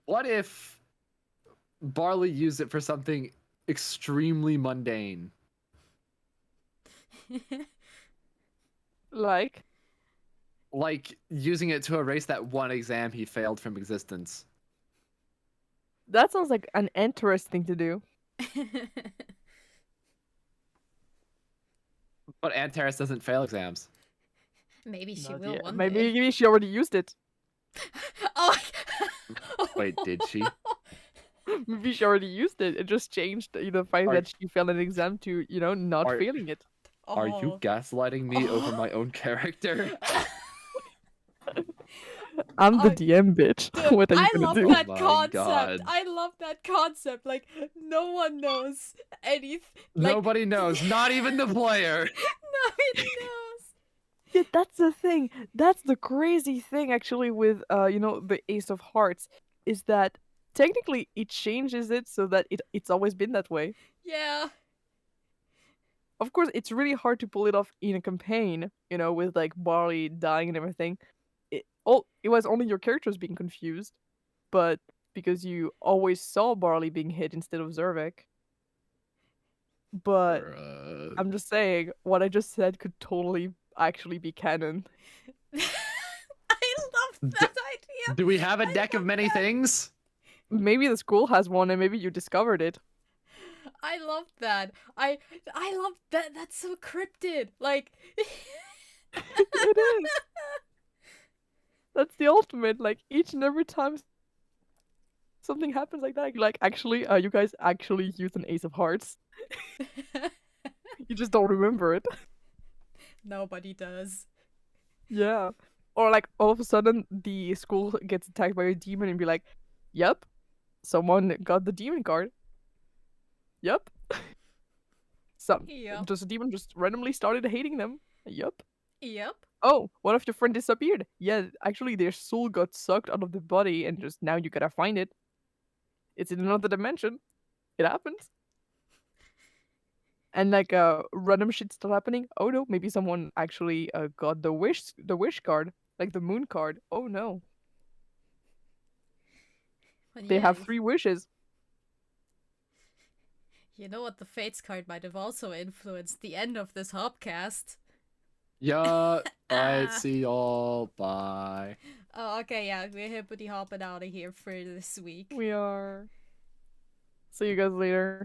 what if Barley used it for something extremely mundane? Like, Like using it to erase that one exam he failed from existence. that sounds like an interesting thing to do. But Antares doesn't fail exams. Maybe she Not will yet. one Maybe day. maybe she already used it. Oh. Wait, did she? Maybe she already used it. It just changed, the fact Are- that she failed an exam to, not Are- failing it. Are you Oh. gaslighting me over my own character? I'm the I- DM, bitch. Dude, What are you I gonna love do? that Oh my concept. God. I love that concept. Like no one knows anything. Like Nobody knows, not even the player. nobody knows. Yeah, that's the thing. That's the crazy thing actually with the Ace of Hearts is that technically it changes it so that it's always been that way. Yeah. Of course, it's really hard to pull it off in a campaign, with like Barley dying and everything. It was only your characters being confused, but because you always saw Barley being hit instead of Zervek. But I'm just saying, what I just said could totally actually be canon. I love that idea. Do we have a I deck of love many that. things? Maybe the school has one and maybe you discovered it. I love that. I love that. That's so cryptid. Like It is. That's the ultimate. Like each and every time something happens like that, like actually, you guys actually use an Ace of Hearts. You just don't remember it. nobody does. Yeah. Or like all of a sudden the school gets attacked by a demon and be like, "Yep, someone got the demon card. Yep." Yep. Just a demon just randomly started hating them. Yep. Yep. Oh, one of your friends disappeared. Yeah, actually their soul got sucked out of the body and just now you gotta find it. It's in another dimension. It happens. And like random shit still happening. Oh no, maybe someone actually got the wish card, like the moon card. Oh no. But They yeah, have 3 wishes. you know what? The Fates card might have also influenced the end of this Hopcast. Yeah, alright, see y'all. Bye. Oh, okay, yeah, we're hippity hopping out of here for this week. We are. See you guys later.